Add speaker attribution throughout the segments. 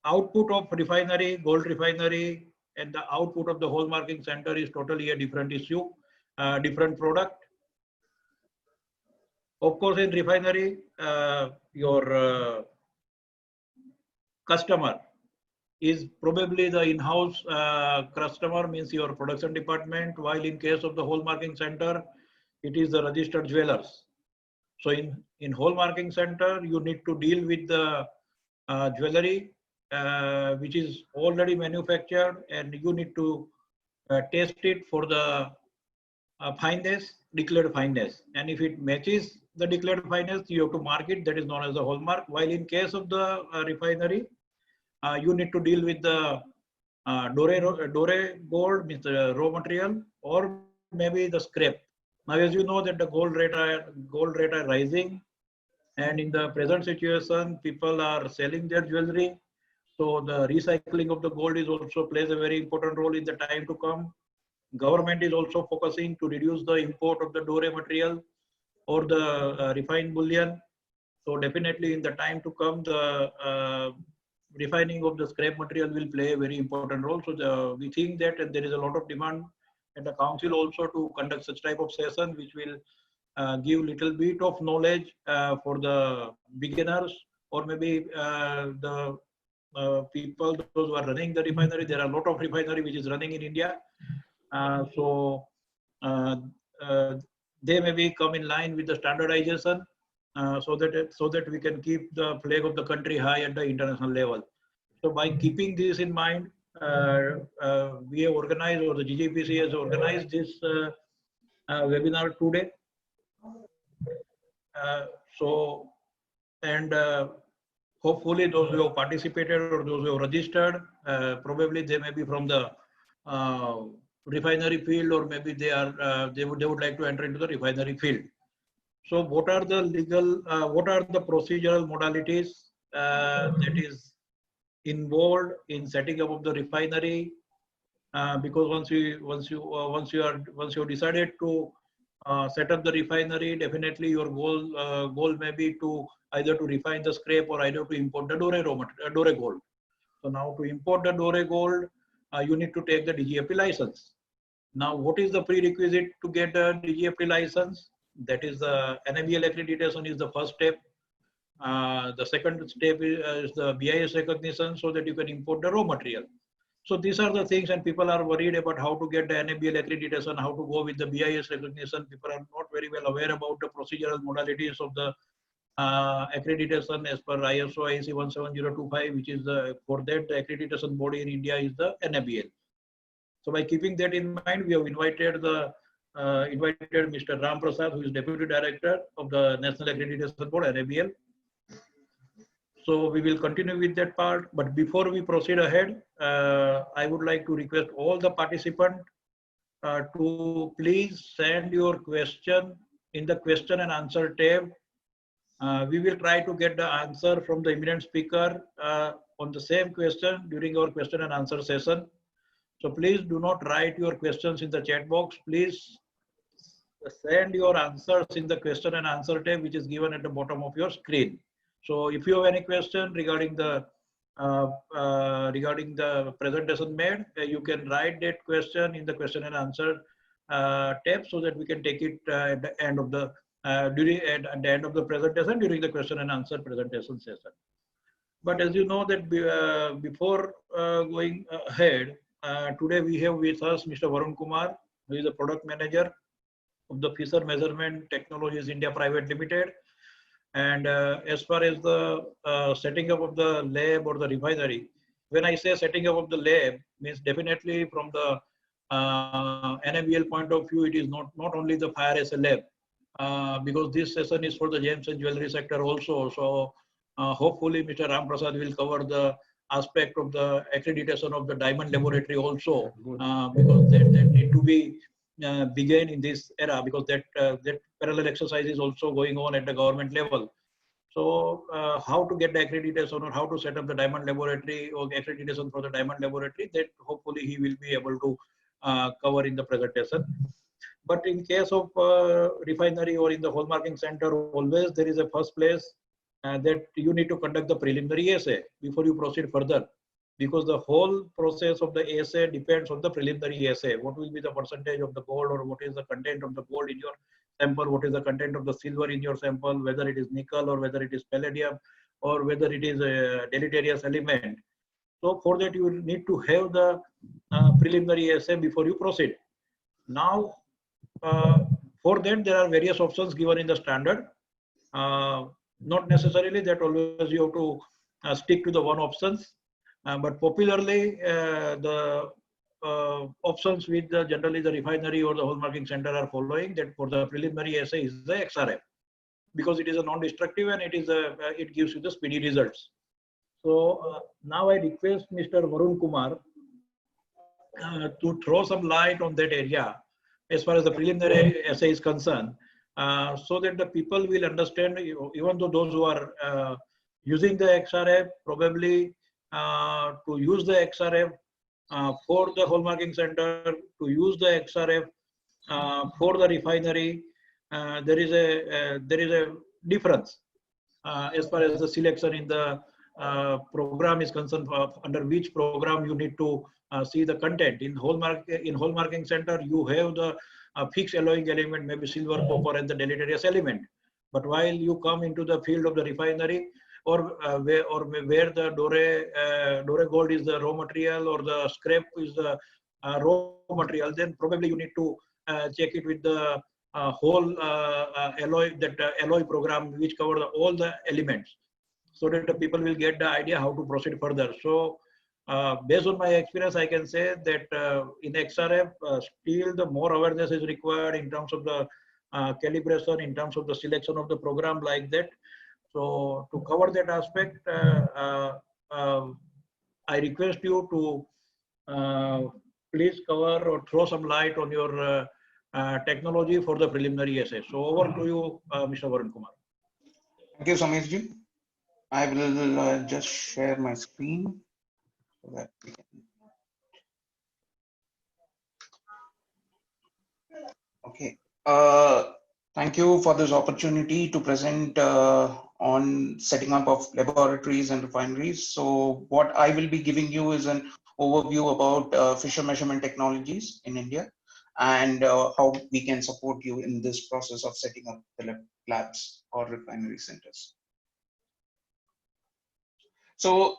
Speaker 1: output of refinery, gold refinery, and the output of the hallmarking center is totally a different issue, different product. Of course, in refinery, your customer is probably the in-house customer, means your production department, while in case of the hallmarking center, it is the registered jewelers. So in hallmarking center, you need to deal with the jewelry which is already manufactured, and you need to test it for the fineness, declared fineness. And if it matches the declared fineness, you have to mark it. That is known as the hallmark. While in case of the refinery, you need to deal with the dore gold, means the raw material, or maybe the scrap. Now, as you know that the gold rate are rising, and in the present situation, people are selling their jewelry. So the recycling of the gold is also plays a very important role in the time to come. Government is also focusing to reduce the import of the dore material or the refined bullion. So definitely in the time to come, the refining of the scrap material will play a very important role. So we think that there is a lot of demand at the council also to conduct such type of session, which will give little bit of knowledge for the beginners, or maybe the people those who are running the refinery. There are a lot of refinery which is running in India. So they maybe come in line with the standardization, so that we can keep the flag of the country high at the international level. So by keeping this in mind, we have organized, or the GJPC has organized this webinar today. So, and hopefully those who have participated or those who have registered, probably they may be from the refinery field, or maybe they would like to enter into the refinery field. So what are the legal, what are the procedural modalities that is involved in setting up of the refinery? Because once you decided to set up the refinery, definitely your goal may be to either to refine the scrap or either to import the dore gold. So now to import the dore gold, you need to take the DGFT license. Now, what is the prerequisite to get a DGFT license? That is the NABL accreditation is the first step. The second step is the BIS recognition, so that you can import the raw material. So these are the things, and people are worried about how to get the NABL accreditation, how to go with the BIS recognition. People are not very well aware about the procedural modalities of the accreditation as per ISO IEC 17025, which is for that the accreditation body in India is the NABL. So by keeping that in mind, we have invited Mr. Ram Prasad, who is Deputy Director of the National Accreditation Board, NABL. So we will continue with that part. But before we proceed ahead, I would like to request all the participants to please send your question in the question and answer tab. We will try to get the answer from the eminent speaker on the same question during our question and answer session. So please do not write your questions in the chat box. Please send your answers in the question and answer tab, which is given at the bottom of your screen. So if you have any question regarding the presentation made, you can write that question in the question and answer tab, so that we can take it at the end of the at the end of the presentation during the question and answer presentation session. But as you know that before going ahead, today we have with us Mr. Varun Kumar, who is the product manager of the Fisher Measurement Technologies India Private Limited. And as far as the setting up of the lab or the refinery, when I say setting up of the lab, means definitely from the NABL point of view, it is not only the fire as a lab, because this session is for the gems and jewelry sector also. So hopefully Mr. Ram Prasad will cover the aspect of the accreditation of the diamond laboratory also, because that need to be begin in this era, because that parallel exercise is also going on at the government level. So how to get the accreditation, or how to set up the diamond laboratory or accreditation for the diamond laboratory, that hopefully he will be able to cover in the presentation. But in case of refinery or in the hallmarking center, always there is a first place that you need to conduct the preliminary assay before you proceed further, because the whole process of the assay depends on the preliminary assay. What will be the percentage of the gold, or what is the content of the gold in your sample, what is the content of the silver in your sample, whether it is nickel or whether it is palladium or whether it is a deleterious element. So for that you need to have the preliminary assay before you proceed. Now for that there are various options given in the standard. Not necessarily that always you have to stick to the one options, but popularly the options with the generally the refinery or the hallmarking center are following that for the preliminary assay is the XRF, because it is a non-destructive and it is it gives you the speedy results. So now I request Mr. Varun Kumar to throw some light on that area as far as the preliminary assay is concerned, so that the people will understand, even though those who are using the XRF, probably to use the XRF for the hallmarking center, to use the XRF for the refinery, there is a difference as far as the selection in the program is concerned, under which program you need to see the content. In hallmarking center, you have the fixed alloying element, maybe silver, copper, and the deleterious element. But while you come into the field of the refinery, or where the doré gold is the raw material, or the scrap is the raw material, then probably you need to check it with the whole alloy, that alloy program which covers all the elements, so that the people will get the idea how to proceed further. So based on my experience, I can say that in XRF, still the more awareness is required in terms of the calibration, in terms of the selection of the program like that. So to cover that aspect, I request you to please cover or throw some light on your technology for the preliminary assay. So over to you, Mr. Varun Kumar.
Speaker 2: Thank you, Sameshji. I will just share my screen so that we can. Okay. Thank you for this opportunity to present on setting up of laboratories and refineries. So what I will be giving you is an overview about Fisher measurement technologies in India, and how we can support you in this process of setting up the labs or refinery centers. So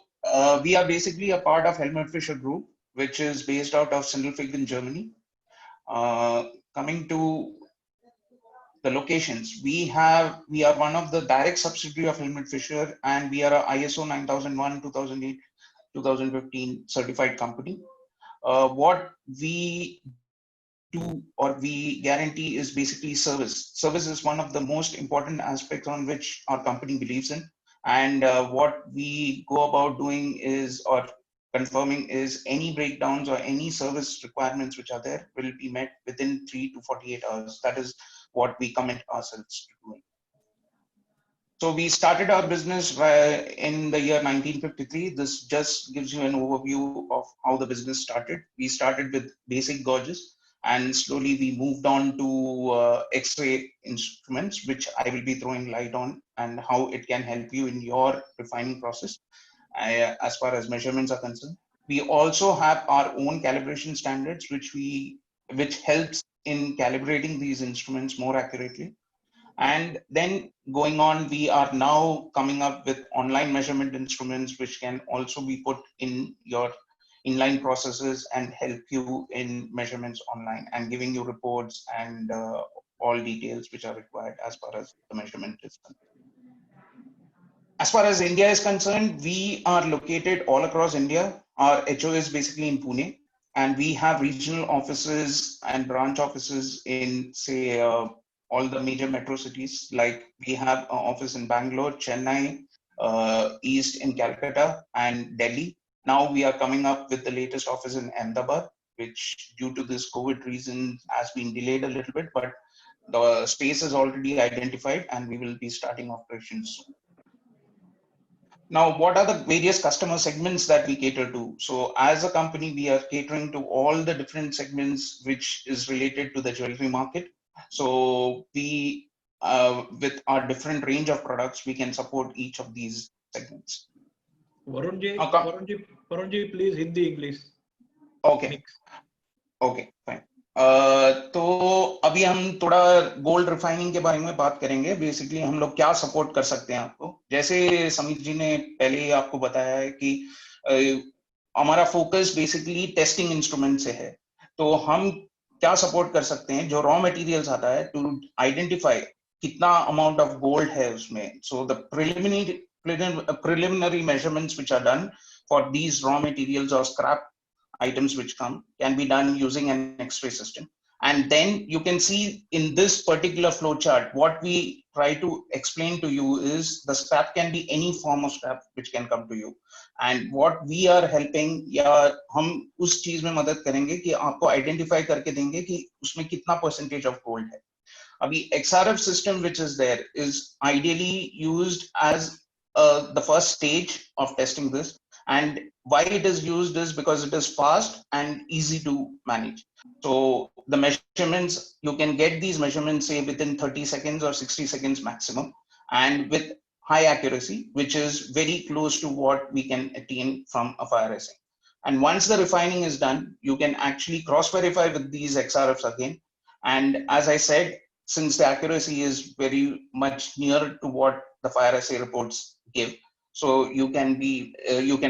Speaker 2: we are basically a part of Helmut Fischer Group, which is based out of Sindelfingen, Germany. Coming to the locations, we are one of the direct subsidiary of Helmut Fischer, and we are a ISO 9001, 2008, 2015 certified company. What we do or we guarantee is basically service. Service is one of the most important aspects on which our company believes in. And what we go about doing is, or confirming, is any breakdowns or any service requirements which are there will be met within 3 to 48 hours. That is what we commit ourselves to doing. So we started our business in the year 1953. This just gives you an overview of how the business started. We started with basic gauges, and slowly we moved on to X-ray instruments, which I will be throwing light on, and how it can help you in your refining process as far as measurements are concerned. We also have our own calibration standards, which helps in calibrating these instruments more accurately. And then going on, we are now coming up with online measurement instruments, which can also be put in your inline processes and help you in measurements online, and giving you reports and all details which are required as far as the measurement is concerned. As far as India is concerned, we are located all across India. Our HO is basically in Pune, and we have regional offices and branch offices in, say, all the major metro cities. Like we have an office in Bangalore, Chennai, East in Calcutta, and Delhi. Now we are coming up with the latest office in Ahmedabad, which due to this COVID reason has been delayed a little bit, but the space is already identified and we will be starting operations soon. Now, what are the various customer segments that we cater to? So as a company, we are catering to all the different segments which is related to the jewelry market. So we with our different range of products, we can support each of these segments.
Speaker 1: Varun ji,
Speaker 2: Okay.
Speaker 1: Varun ji, please Hindi English.
Speaker 2: Okay.
Speaker 1: Mix.
Speaker 2: Okay fine. तो अभी हम थोड़ा gold refining के बारे में बात करेंगे। Basically हम लोग क्या सपोर्ट कर सकते हैं आपको। जैसे समीर जी ने पहले ही आपको बताया है कि हमारा फोकस बेसिकली टेस्टिंग इंस्ट्रूमेंट से है, तो हम क्या सपोर्ट कर सकते हैं। जो रॉ मटेरियल्स आता है टू आइडेंटिफाई कितना अमाउंट ऑफ गोल्ड है उसमें। So the preliminary measurements which are done for these raw materials or scrap items which can be done using an X-ray system. And then you can see in this particular flow chart, what we try to explain to you is the scrap can be any form of scrap which can come to you. And what we are helping, या हम उस चीज में मदद करेंगे कि आपको identify करके देंगे कि उसमें कितना परसेंटेज ऑफ गोल्ड है। अभी XRF system which is there is ideally used as the first stage of testing this. And why it is used is because it is fast and easy to manage. So the measurements, you can get these measurements say within 30 seconds or 60 seconds maximum, and with high accuracy, which is very close to what we can attain from a fire assay. And once the refining is done, you can actually cross verify with these XRFs again. And as I said, since the accuracy is very much near to what the fire assay reports give, so you can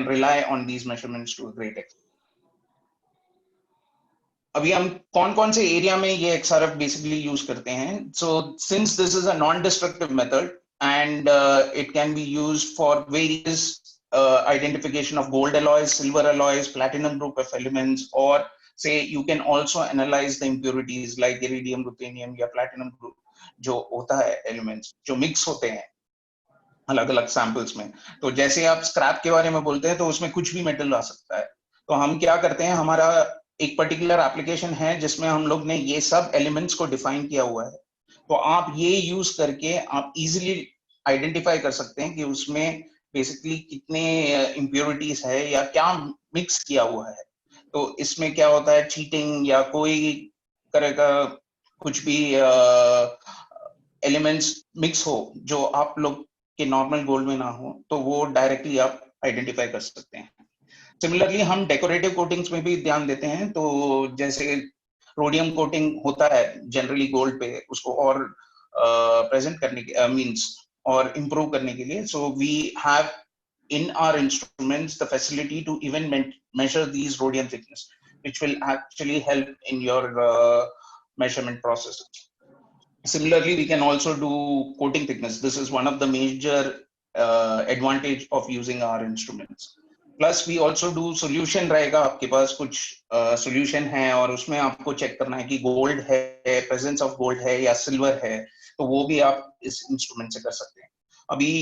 Speaker 2: rely on these measurements to a great extent. अभी हम कौन-कौन से area में ये XRF basically use करते हैं। So since this is a non-destructive method and it can be used for various identification of gold alloys, silver alloys, platinum group of elements, or say you can also analyze the impurities like iridium, ruthenium या platinum group जो होता है elements जो mix होते हैं अलग अलग samples में। तो जैसे आप स्क्रैप के बारे में बोलते हैं तो उसमें कुछ भी मेटल आ सकता है। तो हम क्या करते हैं, हमारा एक पर्टिकुलर एप्लीकेशन है जिसमें हम लोग ने ये सब एलिमेंट्स को डिफाइन किया हुआ है। तो आप ये यूज करके आप इजीली आइडेंटिफाई कर सकते हैं कि उसमें बेसिकली कितने इम्प्योरिटीज है या क्या मिक्स किया हुआ है। तो इसमें क्या होता है, चीटिंग या कोई तरह का कुछ भी एलिमेंट्स मिक्स हो जो आप लोग के नॉर्मल गोल्ड में ना हो, तो वो डायरेक्टली आप आइडेंटिफाई कर सकते हैं। सिमिलरली हम डेकोरेटिव कोटिंग्स में भी ध्यान देते हैं। तो जैसे रोडियम कोटिंग होता है जनरली गोल्ड पे, उसको और प्रेजेंट करने के मींस और इम्प्रूव करने के लिए, so we have in our instruments the facility to even measure these rhodium thickness, which will actually help in your measurement process. Similarly, we can also do coating thickness. This is one of the major advantage of using our instruments. Plus we also do solution रहेगा आपके पास कुछ solution है और उसमें आपको check करना है कि gold है, presence of gold है या silver है, तो वो भी आप इस instrument से कर सकते हैं। अभी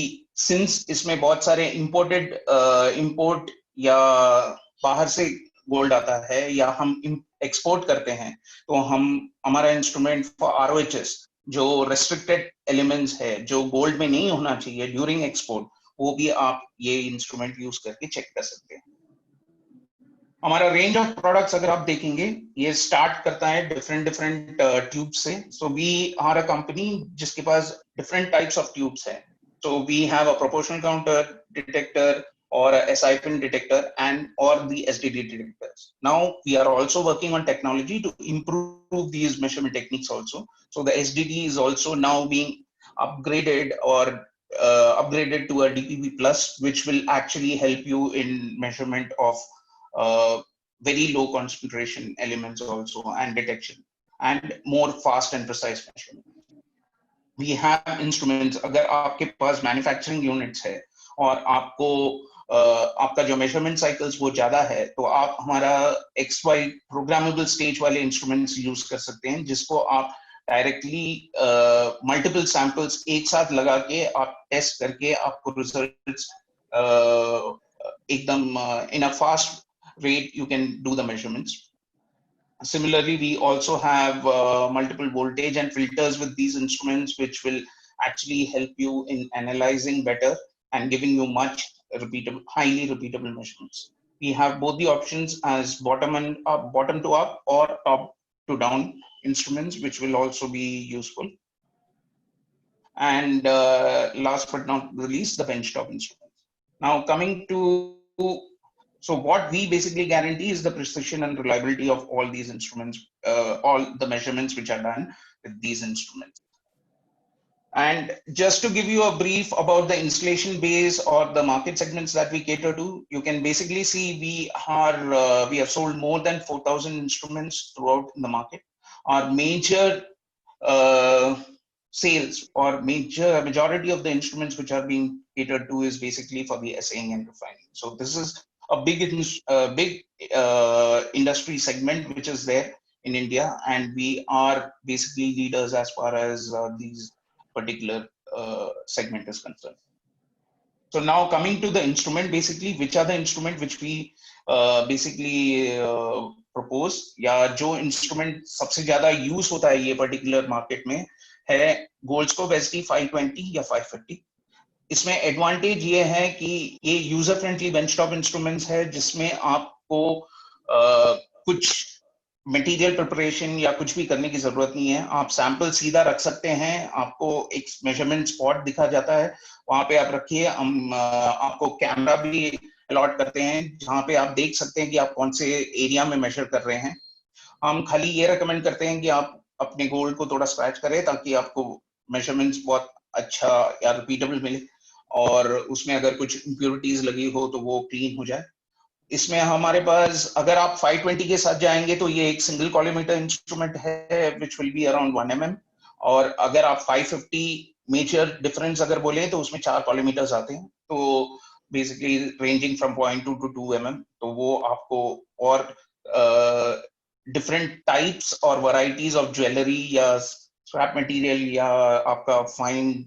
Speaker 2: since इसमें बहुत सारे import या बाहर से गोल्ड आता है या हम एक्सपोर्ट करते हैं, तो हमारा इंस्ट्रूमेंट फॉर ROHS जो रेस्ट्रिक्टेड एलिमेंट्स है जो गोल्ड में नहीं होना चाहिए ड्यूरिंग एक्सपोर्ट, वो भी आप ये इंस्ट्रूमेंट यूज करके चेक कर सकते हैं। हमारा रेंज ऑफ प्रोडक्ट्स अगर आप देखेंगे, ये स्टार्ट करता है डिफरेंट ट्यूब से। So we are a company जिसके पास डिफरेंट टाइप्स ऑफ ट्यूब्स है। So we have a proportional counter detector or a SI pin detector and or the SDD detectors. Now we are also working on technology to improve these measurement techniques also. So the SDD is also now being upgraded or upgraded to a DPP plus, which will actually help you in measurement of very low concentration elements also and detection and more fast and precise measurement. We have instruments, अगर आपके पास manufacturing units है और आपको आपका जो measurement cycles वो ज्यादा है, तो आप हमारा XY प्रोग्रामेबल स्टेज वाले इंस्ट्रूमेंट्स यूज कर सकते हैं, जिसको आप डायरेक्टली मल्टीपल सैंपल्स एक साथ लगा के आप टेस्ट करके आपको रिजल्ट्स एकदम in a fast rate you can do the measurements. Similarly, we also have multiple voltage and filters with these instruments, which will actually help you in analyzing better and giving you much repeatable, highly repeatable measurements. We have both the options as bottom to up or top to down instruments, which will also be useful. and last but not the least, the benchtop instruments. Now coming to, so what we basically guarantee is the precision and reliability of all these instruments, all the measurements which are done with these instruments. And just to give you a brief about the installation base or the market segments that we cater to, you can basically see we have sold more than 4,000 instruments throughout in the market. Our major sales or majority of the instruments which are being catered to is basically for the assaying and refining. So this is a big industry segment which is there in India, and we are basically leaders as far as these particular segment is concerned. So now coming to the instrument, basically which are the instrument which we basically propose, या जो instrument सबसे ज़्यादा use होता है ये particular market में है Goldscope SD 520 या 550. इसमें एडवांटेज ये है कि ये यूजर फ्रेंडली बेंचटॉप इंस्ट्रूमेंट्स है जिसमें आपको कुछ मटेरियल प्रिपरेशन या कुछ भी करने की जरूरत नहीं है. आप सैंपल सीधा रख सकते हैं, आपको एक मेजरमेंट स्पॉट दिखा जाता है, वहां पे आप रखिए. हम आपको कैमरा भी अलॉट करते हैं जहां पे आप देख सकते हैं कि आप कौन से एरिया में मेजर कर रहे हैं. हम खाली ये रेकमेंड करते हैं कि आप अपने गोल्ड को थोड़ा स्क्रैच करें ताकि आपको मेजरमेंट्स बहुत अच्छा या रिपीटेबल मिले, और उसमें अगर कुछ इम्प्योरिटीज लगी हो तो वो क्लीन हो जाए. इसमें हमारे पास अगर आप 520 के साथ जाएंगे तो ये एक सिंगल कॉलीमीटर इंस्ट्रूमेंट है which will be around 1 mm, और अगर आप 550 मेजर डिफरेंस अगर बोले तो उसमें 4 कॉलीमीटर्स आते हैं, तो basically ranging from 0.2 to 2 mm. तो वो आपको और डिफरेंट टाइप्स और वैरायटीज ऑफ ज्वेलरी या स्क्रैप मटेरियल या आपका फाइन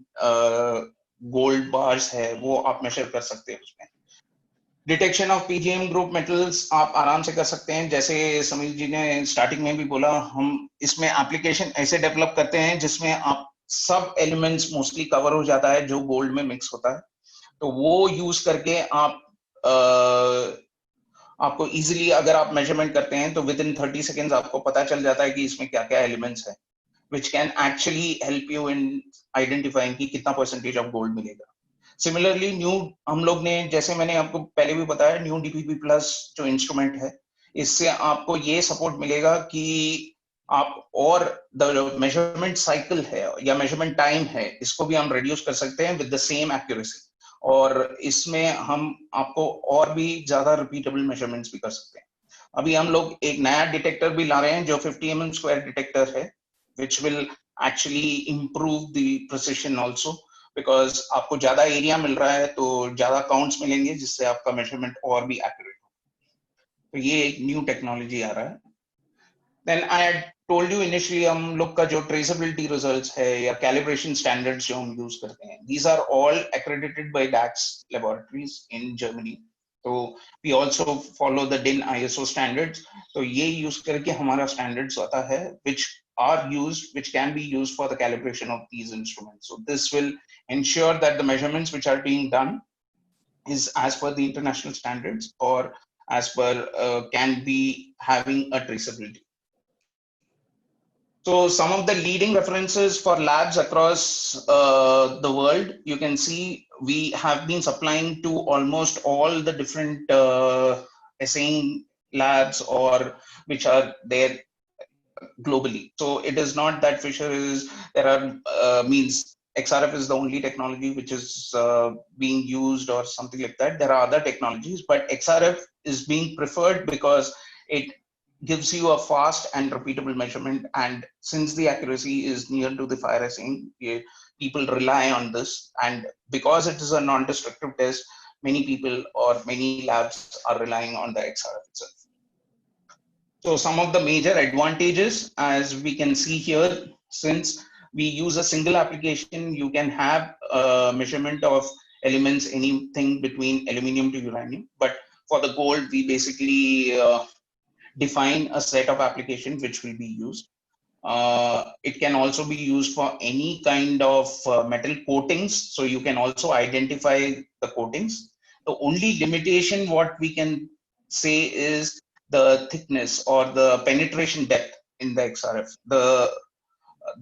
Speaker 2: गोल्ड बार्स है वो आप मेजर कर सकते हैं. उसमें detection of PGM group metals आप आराम से कर सकते हैं. जैसे समीर जी ने स्टार्टिंग में भी बोला, हम इसमें एप्लीकेशन ऐसे डेवलप करते हैं जिसमें आप सब एलिमेंट्स मोस्टली कवर हो जाता है जो गोल्ड में मिक्स होता है, तो वो यूज करके आप आपको इजीली अगर आप मेजरमेंट करते हैं तो विद इन 30 सेकेंड्स आपको पता चल जाता है कि इसमें क्या क्या एलिमेंट्स है, which can actually help you in identifying कि कितना परसेंटेज ऑफ गोल्ड मिलेगा. सिमिलरली न्यू हम लोग ने, जैसे मैंने आपको पहले भी बताया, न्यू डीपीपी प्लस जो इंस्ट्रूमेंट है इससे आपको ये सपोर्ट मिलेगा कि आप और द मेजरमेंट साइकिल है या मेजरमेंट टाइम है इसको भी हम रिड्यूस कर सकते हैं विद द सेम एक्यूरेसी, और इसमें हम आपको और भी ज्यादा रिपीटेबल मेजरमेंट्स भी कर सकते हैं. अभी हम लोग एक नया डिटेक्टर भी ला रहे हैं जो 50 mm स्क्वायर डिटेक्टर है, which will actually improve the precision also, because आपको ज्यादा एरिया मिल रहा है तो ज्यादा काउंट्स मिलेंगे जिससे आपका मेजरमेंट और भी एक्यूरेट हो. तो ये एक न्यू टेक्नोलॉजी आ रहा है. Then I had told you initially हम लोग का जो ट्रेसेबिलिटी रिजल्ट्स है या कैलिब्रेशन स्टैंडर्ड्स जो हम यूज करते हैं, these are all accredited by DAX laboratories in Germany. तो we also follow the DIN ISO standards. तो ये यूज करके हमारा स्टैंडर्ड्स आता है which can be used for the calibration of these instruments. So this will ensure that the measurements which are being done is as per the international standards or as per can be having a traceability. So some of the leading references for labs across the world, you can see we have been supplying to almost all the different assaying labs or which are there globally. So it is not that Fisher is, there are means XRF is the only technology which is being used or something like that. There are other technologies, but XRF is being preferred because it gives you a fast and repeatable measurement. And since the accuracy is near to the fire assaying, people rely on this. And because it is a non-destructive test, many people or many labs are relying on the XRF itself. So some of the major advantages, as we can see here, since we use a single application, you can have a measurement of elements, anything between aluminum to uranium. But for the gold, we basically define a set of applications which will be used. It can also be used for any kind of metal coatings. So you can also identify the coatings. The only limitation what we can say is the thickness or the penetration depth in the XRF. The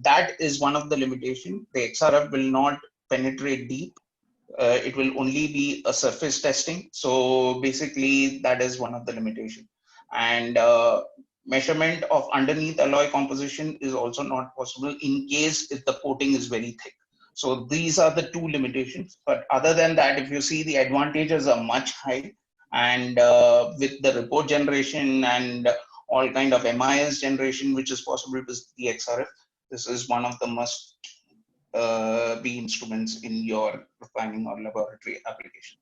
Speaker 2: that is one of the limitation. The XRF will not penetrate deep. It will only be a surface testing. So basically that is one of the limitation. And measurement of underneath alloy composition is also not possible in case if the coating is very thick. So these are the two limitations. But other than that, if you see, the advantages are much high. And with the report generation and all kind of MIS generation, which is possible with the XRF, this is one of the must be instruments in your refining or laboratory application.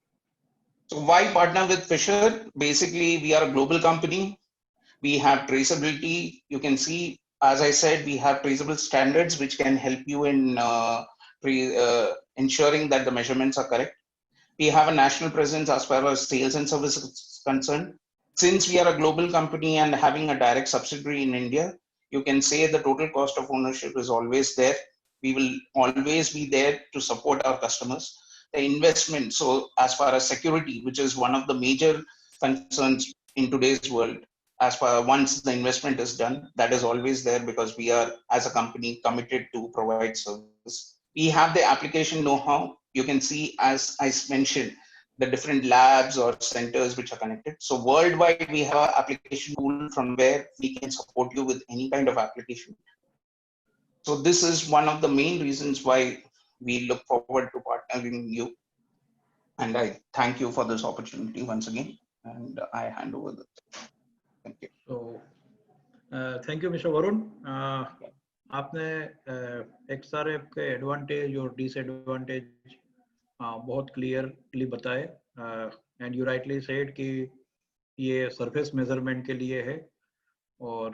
Speaker 2: So why partner with Fisher? Basically, we are a global company. We have traceability. You can see, as I said, we have traceable standards which can help you in ensuring that the measurements are correct. We have a national presence as far as sales and services is concerned. Since we are a global company and having a direct subsidiary in India, you can say the total cost of ownership is always there. We will always be there to support our customers. The investment, so as far as security, which is one of the major concerns in today's world, as far once the investment is done, that is always there because we are as a company committed to provide service. We have the application know-how. You can see, as I mentioned, the different labs or centers which are connected. So worldwide, we have an application tool from where we can support you with any kind of application. So this is one of the main reasons why we look forward to partnering you. And I thank you for this opportunity once again. And I hand over the. Thank you.
Speaker 1: So, thank you, Mr. Varun. आपने XRF के advantage और disadvantage बहुत clearly बताए, and you rightly said कि ये surface measurement के लिए है, और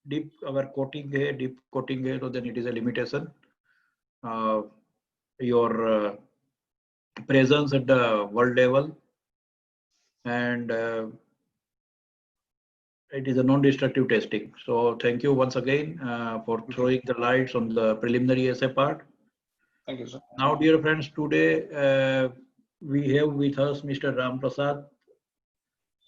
Speaker 1: डीप अगर कोटिंग है, डीप कोटिंग है, तो then it is a limitation. Your presence at the world level, and it is a non-destructive testing. So thank you once again for throwing the lights on the preliminary essay part.
Speaker 2: Thank you, sir.
Speaker 1: Now, dear friends, today we have with us Mr. Ram Prasad.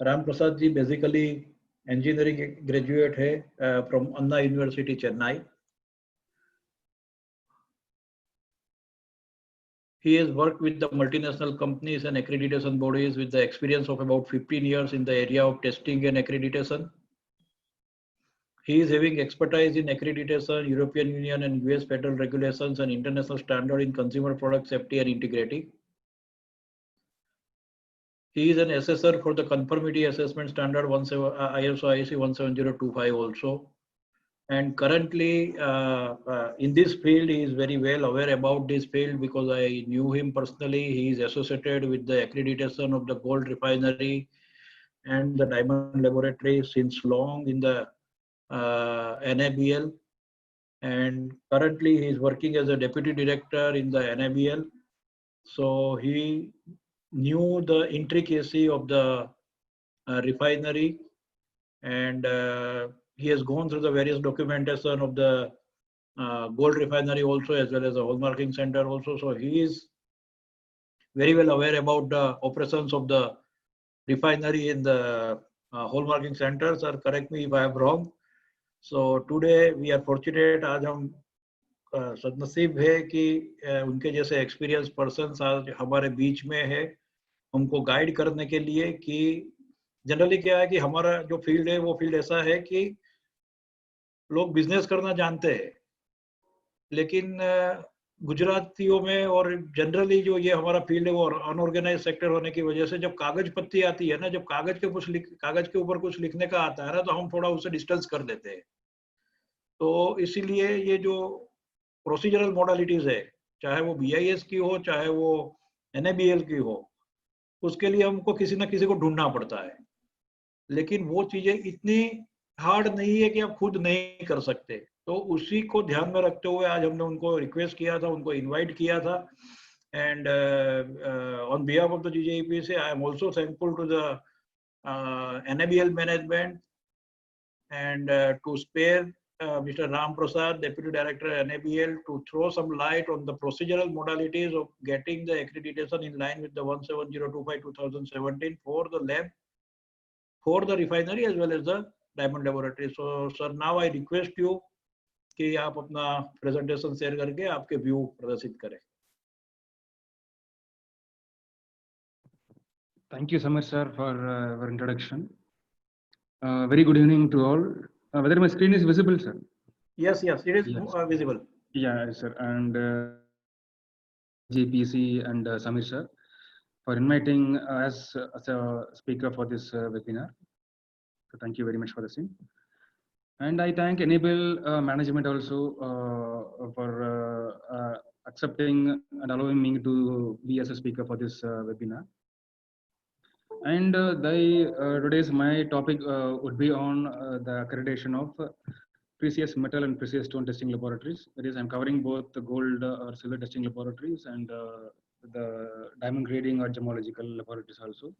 Speaker 1: Ram Prasad ji basically engineering graduate है from Anna University, Chennai. He has worked with the multinational companies and accreditation bodies with the experience of about 15 years in the area of testing and accreditation. He is having expertise in accreditation, European Union and US federal regulations and international standard in consumer product safety and integrity. He is an assessor for the conformity assessment standard ISO IEC 17025 also. And currently in this field, he is very well aware about this field because I knew him personally. He is associated with the accreditation of the gold refinery and the diamond laboratory since long in the NABL. And currently he is working as a deputy director in the NABL. So he knew the intricacy of the refinery, and he has gone through the various documentation of the gold refinery also, as well as the hallmarking center also. So he is very well aware about the operations of the refinery in the hallmarking centers. Or correct me if I am wrong. So today we are fortunate, आज हम सदनसीब है कि उनके जैसे experience person आज हमारे बीच में है, हमको गाइड करने के लिए कि जनरली क्या है कि हमारा जो फील्ड है वो फील्ड ऐसा है कि लोग बिजनेस करना जानते हैं, लेकिन गुजरातियों में और जनरली जो ये हमारा फील्ड है वो अनऑर्गेनाइज सेक्टर होने की वजह से जब कागज पत्ती आती है ना, जब कागज के ऊपर कुछ लिखने का आता है ना, तो हम थोड़ा उससे डिस्टेंस कर देते हैं. तो इसीलिए ये जो प्रोसीजरल मॉडलिटीज है, चाहे वो BIS की हो, चाहे वो NABL की हो, उसके लिए हमको किसी ना किसी को ढूंढना पड़ता है. लेकिन वो चीजें इतनी हार्ड नहीं है कि आप खुद नहीं कर सकते. तो उसी को ध्यान में रखते हुए आज हमने उनको रिक्वेस्ट किया था, उनको इनवाइट किया था. And on behalf of the GJEP से I am also thankful to the NABL management and to spare Mr. Ram Prasad, Deputy Director NABL, to throw some light on the procedural modalities of getting the accreditation in line with the 17025/2017 for the lab, for the refinery, as well as the diamond laboratory. So sir, now I request you कि आप अपना presentation share करके आपके view प्रदर्शित करें.
Speaker 3: Thank you so much, sir, for your introduction. Very good evening to all. Whether my screen is visible, sir?
Speaker 1: Yes, yes, it is
Speaker 3: Yes.
Speaker 1: visible.
Speaker 3: Yeah, sir. And JPC and Samir, sir, for inviting us as a speaker for this webinar. So thank you very much for the same. And I thank Enable management also for accepting and allowing me to be as a speaker for this webinar. And today's my topic would be on the accreditation of precious metal and precious stone testing laboratories. That is, I'm covering both the gold or silver testing laboratories and the diamond grading or gemological laboratories also.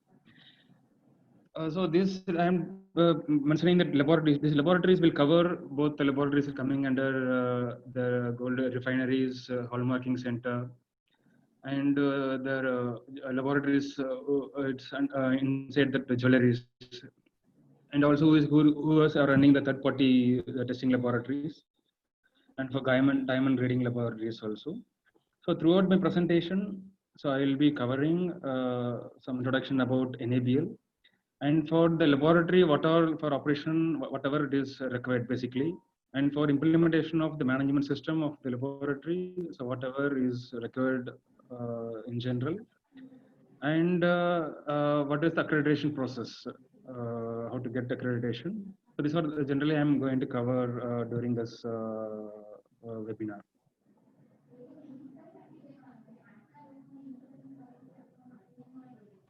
Speaker 3: So this I'm mentioning that these laboratories will cover both the laboratories coming under the gold refineries, hallmarking center, and their laboratories it's inside the jewelries, and also who are running the third-party testing laboratories, and for diamond grading laboratories also. So throughout my presentation, so I will be covering some introduction about NABL, and for the laboratory, for operation, whatever it is required basically, and for implementation of the management system of the laboratory, so whatever is required in general, and what is the accreditation process, how to get accreditation. So these are generally I'm going to cover during this webinar.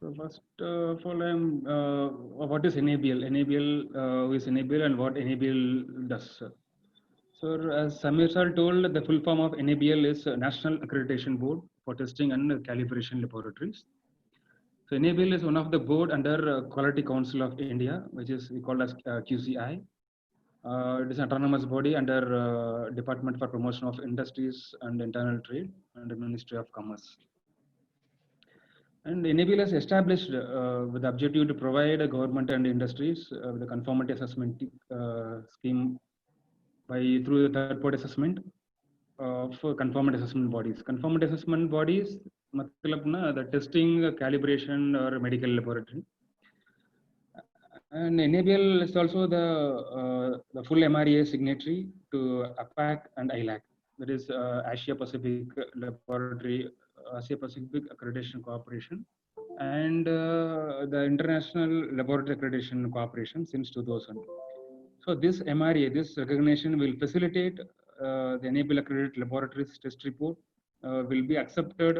Speaker 3: So first of all, what is NABL? NABL is NABL and what NABL does. So as Samir sir told, the full form of NABL is National Accreditation Board for Testing and Calibration Laboratories. So NABL is one of the board under Quality Council of India, which is called as QCI. It is an autonomous body under Department for Promotion of Industries and Internal Trade and the Ministry of Commerce. And NABL is established with the objective to provide government and industries with a conformity assessment scheme through the third-party assessment of conformity assessment bodies. Conformity assessment bodies, the testing, calibration, or medical laboratory. And NABL is also the full MREA signatory to APAC and ILAC, that is Asia Pacific Laboratory, Asia Pacific Accreditation Cooperation, and the International Laboratory Accreditation Cooperation since 2000. So this MREA, this recognition will facilitate the NABL accredited laboratories test report will be accepted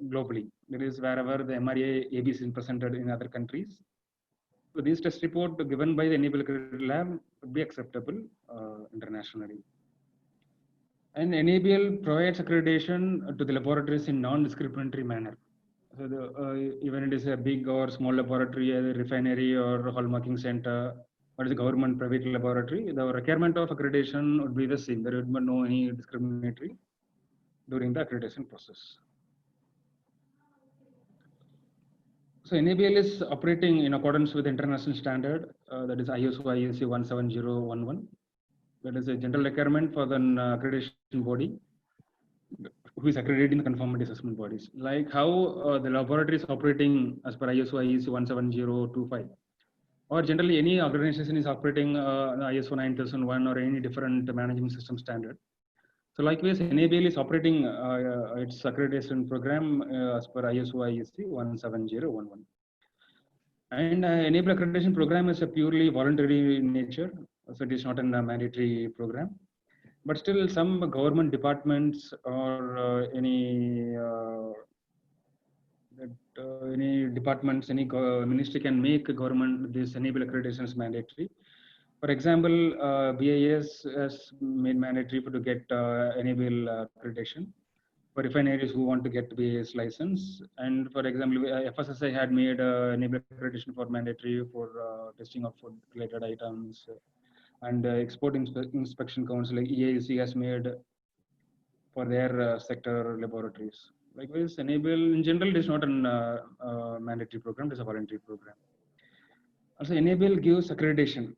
Speaker 3: globally. That is wherever the MREA ABC is presented in other countries. So this test report given by the NABL accredited lab would be acceptable internationally. And NABL provides accreditation to the laboratories in non-discriminatory manner. So even it is a big or small laboratory, a refinery or hallmarking center, or is a government private laboratory, the requirement of accreditation would be the same. There would be no any discriminatory during the accreditation process. So NABL is operating in accordance with international standard, that is ISO IEC 17011. That is a general requirement for the accreditation body who is accrediting the conformity assessment bodies. Like how the laboratory is operating as per ISO IEC 17025. Or generally any organization is operating ISO 9001 or any different management system standard. So likewise, NABL is operating its accreditation program as per ISO IEC 17011. And NABL accreditation program is a purely voluntary in nature, so it is not a mandatory program. But still, some government departments or any departments, any ministry can make government this NABL accreditation is mandatory. For example, BIS has made mandatory to get NABL accreditation for refineries who want to get BIS license. And for example, FSSAI had made NABL accreditation for mandatory for testing of food-related items. And Export Inspection Council, like EAEC, has made for their sector laboratories. Likewise, NABL in general is not a mandatory program; it is a voluntary program. Also, NABL gives accreditation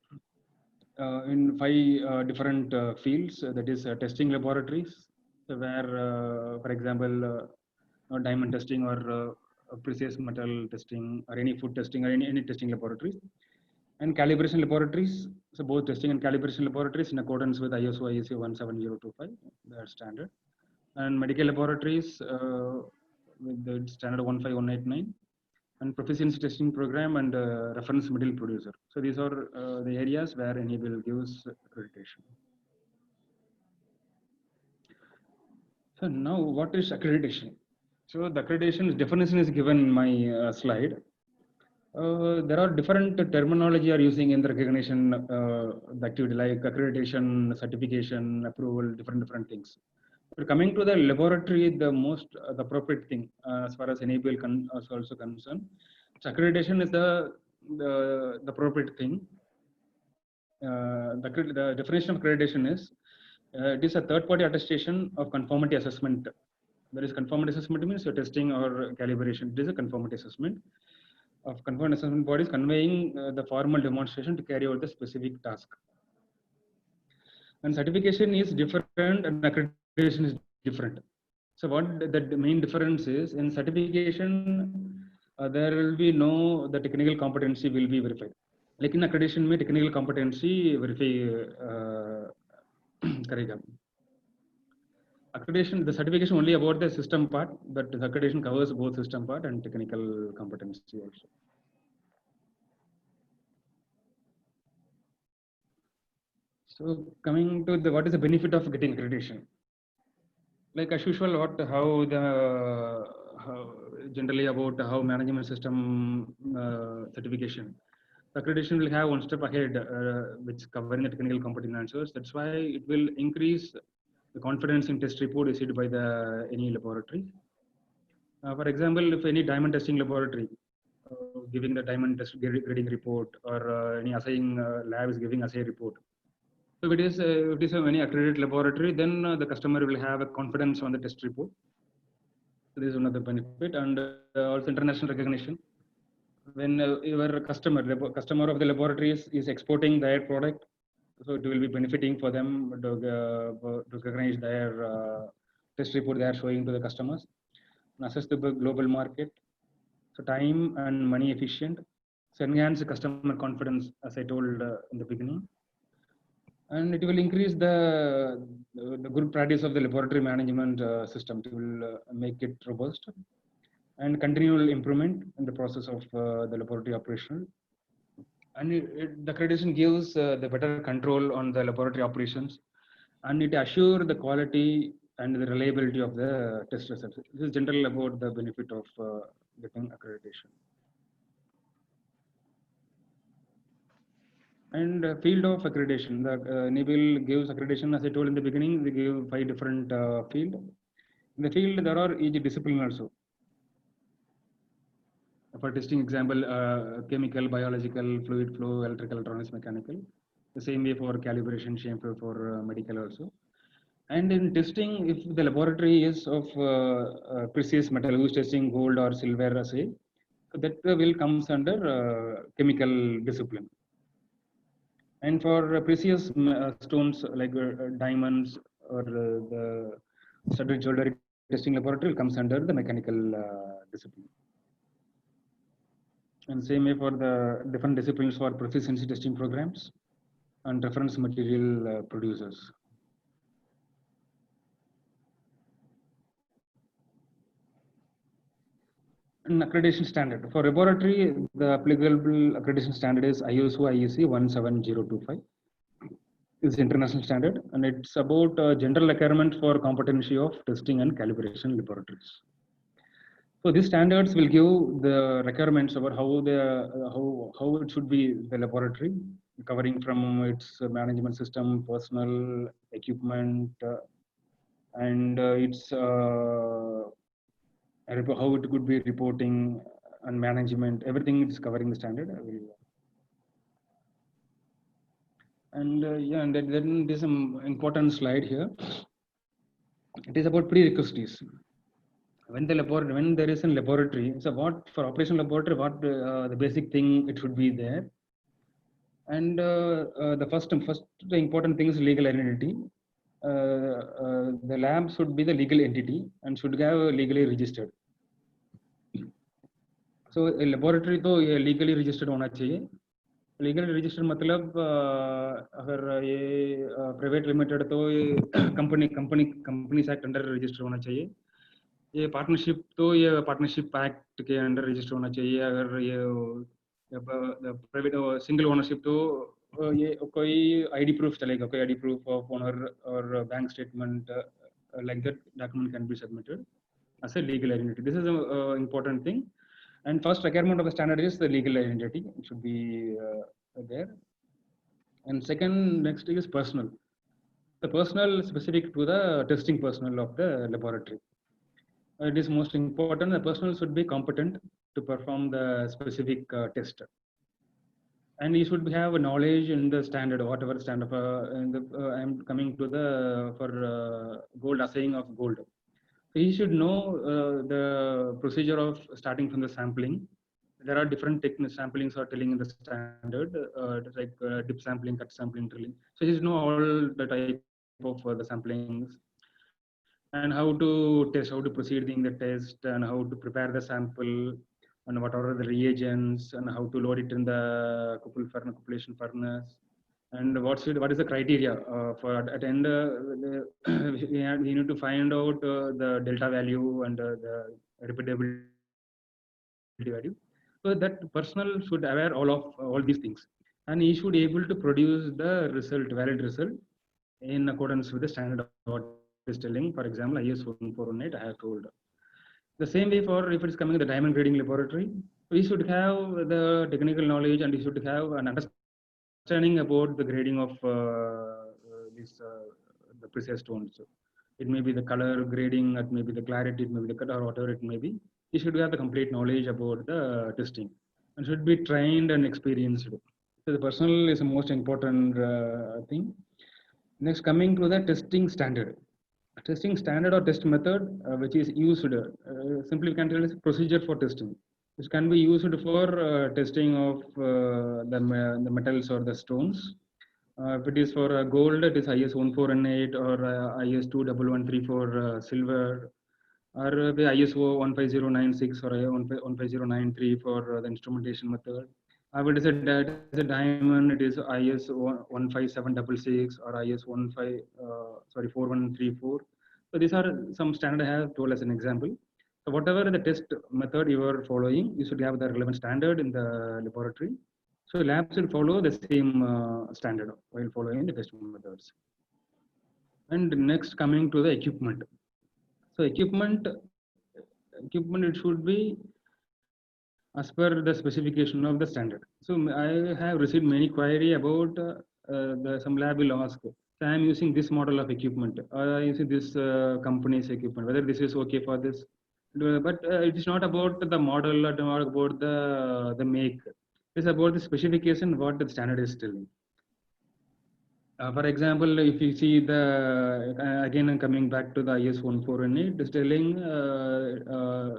Speaker 3: in 5 different fields. That is testing laboratories, where, for example, diamond testing or precious metal testing or any food testing or any testing laboratories. And calibration laboratories, so both testing and calibration laboratories in accordance with ISO IEC 17025, their standard. And medical laboratories with the standard 15189, and proficiency testing program and reference material producer. So these are the areas where Enable gives accreditation. So now what is accreditation? So the accreditation definition is given in my slide. There are different terminology are using in the recognition the activity, like accreditation, certification, approval, different things. But coming to the laboratory, the most the appropriate thing as far as Enable is also concerned, so accreditation is the appropriate thing. The definition of accreditation is it is a third-party attestation of conformity assessment. That is, conformity assessment means you're testing or calibration. It is a conformity assessment of conformity assessment bodies conveying the formal demonstration to carry out the specific task. And certification is different and accreditation is different. So what the main difference is, in certification, there will be the technical competency will be verified. Like in accreditation, में technical competency verify करेगा. Accreditation, the certification only about the system part, but the accreditation covers both system part and technical competency also. So coming to what is the benefit of getting accreditation? Like as usual, generally about how management system certification. Accreditation will have one step ahead, which covering the technical competent answers. That's why it will increase the confidence in test report issued by any laboratory. For example, if any diamond testing laboratory giving the diamond test grading report, or any assaying lab is giving assay report. So if it is any accredited laboratory, then the customer will have a confidence on the test report. So this is another benefit, and also international recognition. When your customer of the laboratory is exporting their product, so it will be benefiting for them to recognize their test report they are showing to the customers, and assess the global market. So time and money efficient. So enhance the customer confidence, as I told in the beginning. And it will increase the good practice of the laboratory management system. It will make it robust, and continual improvement in the process of the laboratory operation. And the accreditation gives the better control on the laboratory operations, and it assures the quality and the reliability of the test results. This is general about the benefit of getting accreditation. And field of accreditation, the Enable gives accreditation, as I told in the beginning, they give 5 different field. In the field, there are each discipline also. For testing example, chemical, biological, fluid flow, electrical, electronics, mechanical. The same way for calibration, same way for medical also. And in testing, if the laboratory is of precious metal, who's testing gold or silver assay, so that will comes under chemical discipline. And for precious stones like diamonds or the studded jewelry testing laboratory comes under the mechanical discipline. And same way for the different disciplines for proficiency testing programs and reference material producers. An accreditation standard. For laboratory, the applicable accreditation standard is ISO IEC 17025. It's international standard, and it's about general requirement for competency of testing and calibration laboratories. So these standards will give the requirements about how it should be the laboratory, covering from its management system, personnel, equipment, and its how it could be reporting and management. Everything is covering the standard. And yeah, and then there's some important slide here. It is about prerequisites. When there is a laboratory, so what for operation laboratory, what the basic thing it should be there. And the first the important thing is legal identity. The lab should be the legal entity and should have legally registered. So a laboratory तो ये legally registered होना चाहिए. Legal register मतलब अगर ये private limited तो ये companies act under register होना चाहिए. ये पार्टनरशिप तो ये पार्टनरशिप एक्ट के अंडर रजिस्टर होना चाहिए. अगर ये प्राइवेट सिंगल ओनरशिप तो ये कोई आईडी प्रूफ चलेगा. कोई आईडी प्रूफ ऑफ ओनर और bank statement like that document can be submitted as a legal identity. This is an important thing. And first requirement of the standard is the legal identity. It should be there. And second, next is personal. The personal specific to the testing personnel of the laboratory. It is most important. The personnel should be competent to perform the specific test. And you should have a knowledge in the standard, whatever standard. I'm coming to the for gold assaying of gold. So he should know the procedure of starting from the sampling. There are different techniques. Samplings are telling in the standard, like dip sampling, cut sampling, drilling. So he should know all the type of the samplings and how to test, how to proceed in the test, and how to prepare the sample, and what are the reagents, and how to load it in the cupellation furnace. And what is the criteria for at end? We need to find out the delta value and the repeatability value. So that personnel should aware all these things, and he should be able to produce the result, valid result, in accordance with the standard of what is telling. For example, IS 1418 I have told. The same way for if it's coming to the diamond grading laboratory, we should have the technical knowledge and we should have an understanding about the grading of the precious stones. It may be the color grading, it may be the clarity, it may be the cut, or whatever it may be. You should have the complete knowledge about the testing and should be trained and experienced. So the personnel is the most important thing. Next, coming to the testing standard. Testing standard or test method which is used, simply we can tell is procedure for testing. This can be used for testing of the metals or the stones. If it is for gold, it is IS 1418 or IS 21134 for silver, or the ISO 15096 or 15093 for the instrumentation method. If it is a diamond, it is IS 15766 or IS 4134. So these are some standard I have told as an example. So whatever the test method you are following, you should have the relevant standard in the laboratory. So labs should follow the same standard while following the test methods. And next, coming to the equipment. So equipment it should be as per the specification of the standard. So I have received many query about some lab will ask, so I am using this model of equipment, or I using this company's equipment, whether this is okay for this. But it is not about the model or not about the make. It is about the specification, what the standard is telling. For example, if you see the again coming back to the IS 1418, it is telling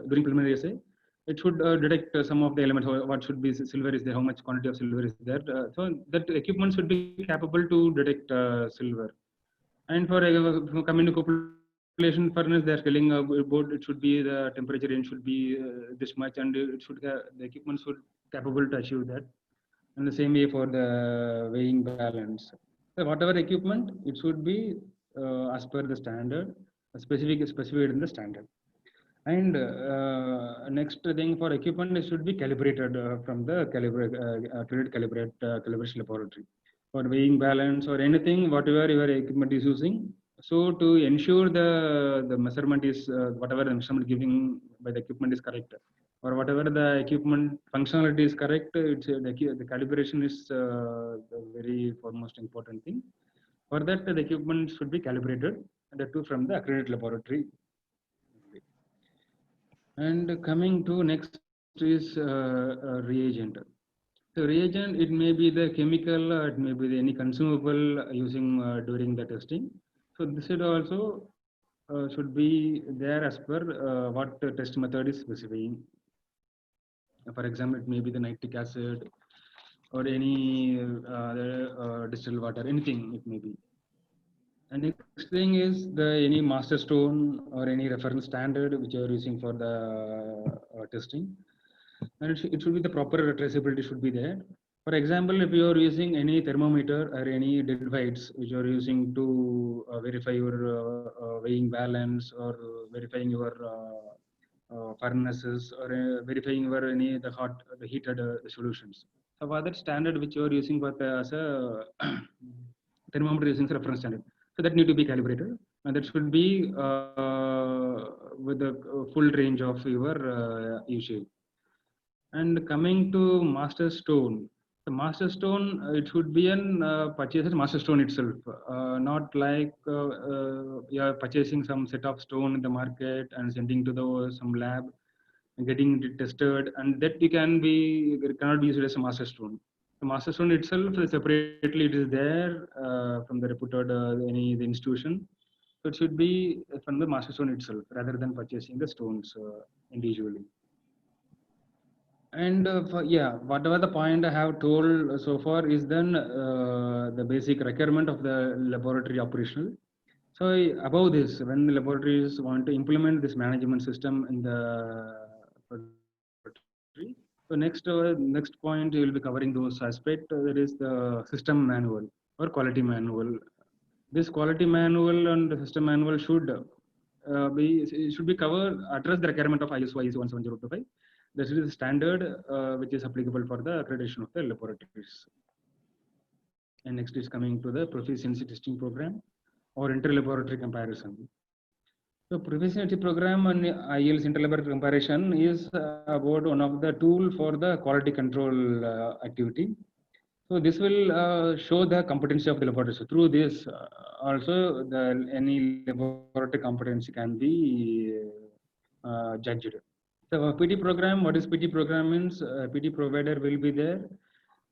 Speaker 3: during preliminary essay, it should detect some of the elements. What should be silver is there? How much quantity of silver is there? So that equipment should be capable to detect silver. And for coming to cupellation furnace, they are telling about it should be the temperature range should be this much, and it should the equipment should capable to achieve that. And the same way for the weighing balance. So whatever equipment, it should be as per the standard, specified in the standard. And next thing for equipment, it should be calibrated from the calibration laboratory for weighing balance or anything, whatever your equipment is using. So to ensure the measurement is whatever the measurement giving by the equipment is correct, or whatever the equipment functionality is correct, it's the calibration is the very foremost important thing. For that, the equipment should be calibrated, and that too from the accredited laboratory. And coming to next is reagent. So reagent, it may be the chemical, it may be any consumable using during the testing. So this should also should be there as per what the test method is specifying. For example, it may be the nitric acid, or any distilled water, anything it may be. And next thing is any master stone or any reference standard which you are using for the testing. And it should be the proper traceability should be there. For example, if you are using any thermometer or any dead weights which you are using to verify your weighing balance or verifying your furnaces or verifying your the heated solutions. So for that standard which you are using for as a thermometer using the reference standard, so that need to be calibrated, and that should be with the full range of your usage. And coming to master stone, the master stone it should be an purchase master stone itself, not like you are purchasing some set of stone in the market and sending to the some lab and getting it tested, and that cannot be used as a master stone. The master stone itself separately it is there from the reputed the institution. So it should be from the master stone itself rather than purchasing the stones individually. And whatever the point I have told so far is then the basic requirement of the laboratory operational. So above this, when the laboratories want to implement this management system in the laboratory, so next point we will be covering those aspects. That is the system manual or quality manual. This quality manual and the system manual should be covered address the requirement of ISO 17025. This is the standard which is applicable for the accreditation of the laboratories. And next is coming to the proficiency testing program or inter-laboratory comparison. So proficiency program and IELTS inter-laboratory comparison is about one of the tool for the quality control activity. So this will show the competency of the laboratory. So through this, also any laboratory competency can be judged. So PT program, what is PT program means? PT provider will be there,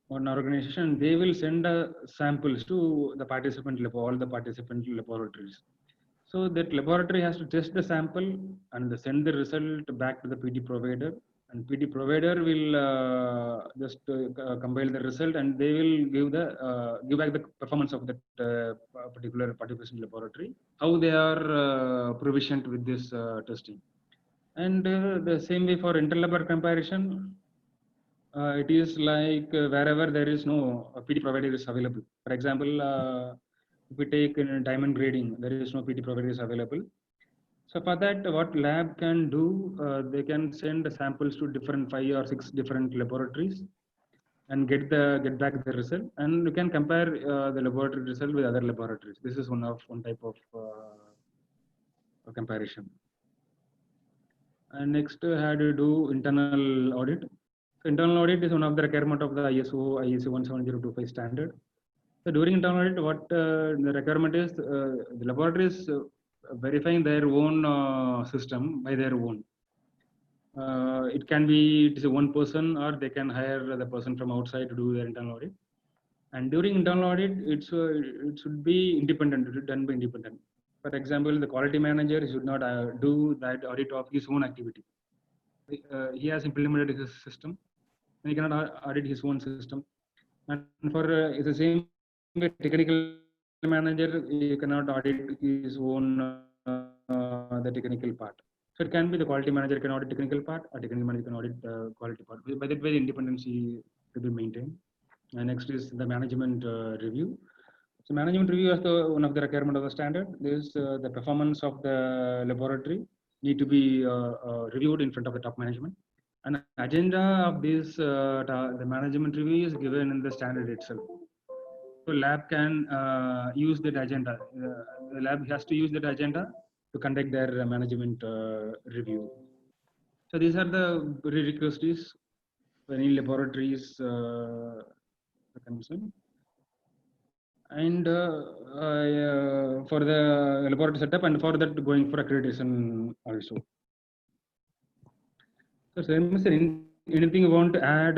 Speaker 3: one organization. They will send samples to the participant all the participant laboratories. So that laboratory has to test the sample and send the result back to the PT provider. And PT provider will just compile the result, and they will give back the performance of that particular participant laboratory, how they are provisioned with this testing. And the same way for interlab comparison, it is like wherever there is no PT provider is available. For example, if we take in diamond grading, there is no PT provider is available. So for that, what lab can do, they can send samples to 5 or 6 different laboratories and get back the result, and you can compare the laboratory result with other laboratories. This is one type of comparison. And next, had to do internal audit. So internal audit is one of the requirement of the ISO 17025 standard. So during internal audit, what the requirement is, the laboratory is verifying their own system by their own. It can be one person, or they can hire the person from outside to do their internal audit. And during internal audit, it should be independent, it should be done by independent. For example, the quality manager should not do that audit of his own activity. He has implemented his system, and he cannot audit his own system. And for it's the same way, technical manager, he cannot audit his own the technical part. So it can be the quality manager can audit technical part, or technical manager can audit the quality part. By that way, the independency will be maintained. And next is the management review. So management review is one of the requirement of the standard. This the performance of the laboratory need to be reviewed in front of the top management. And agenda of this the management review is given in the standard itself. So lab can use that agenda. The lab has to use that agenda to conduct their management review. So these are the prerequisites for any laboratories concerned. And for the laboratory setup, and for that going for accreditation also. So anything you want to add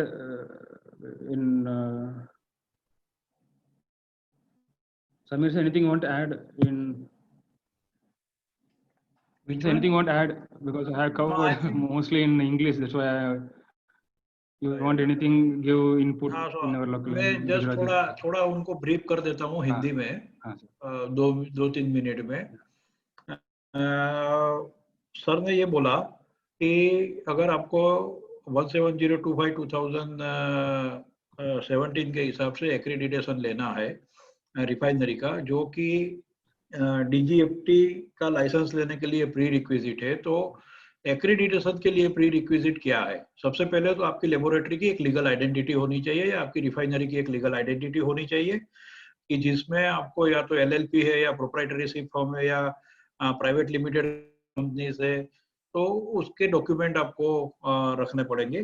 Speaker 3: in Samir, anything you want to add in? Anything you want to add, because I have covered mostly in English, that's why You want anything, give input
Speaker 1: हाँ,
Speaker 3: in our local
Speaker 1: मैं just
Speaker 3: Gujarati?
Speaker 1: थोड़ा उनको brief कर देता हूँ हिंदी में,
Speaker 3: हाँ sir.
Speaker 1: 2-3 minute में। सर ने ये बोला कि अगर आपको 1702/2017 के हिसाब से एक्रेडिटेशन लेना है रिफाइनरी का, जो कि डीजीएफटी का लाइसेंस लेने के लिए प्री रिक्विजिट है, तो एक्रेडिटेशन के लिए प्री रिक्विजिट क्या है? सबसे पहले तो आपकी लेबोरेटरी की एक लीगल आइडेंटिटी होनी चाहिए, या आपकी रिफाइनरी की एक लीगल आइडेंटिटी होनी चाहिए, कि जिसमें आपको या तो एलएलपी है, या प्रोप्राइटरशिप फर्म है, या प्राइवेट लिमिटेड कंपनीज है, तो उसके डॉक्यूमेंट आपको रखने पड़ेंगे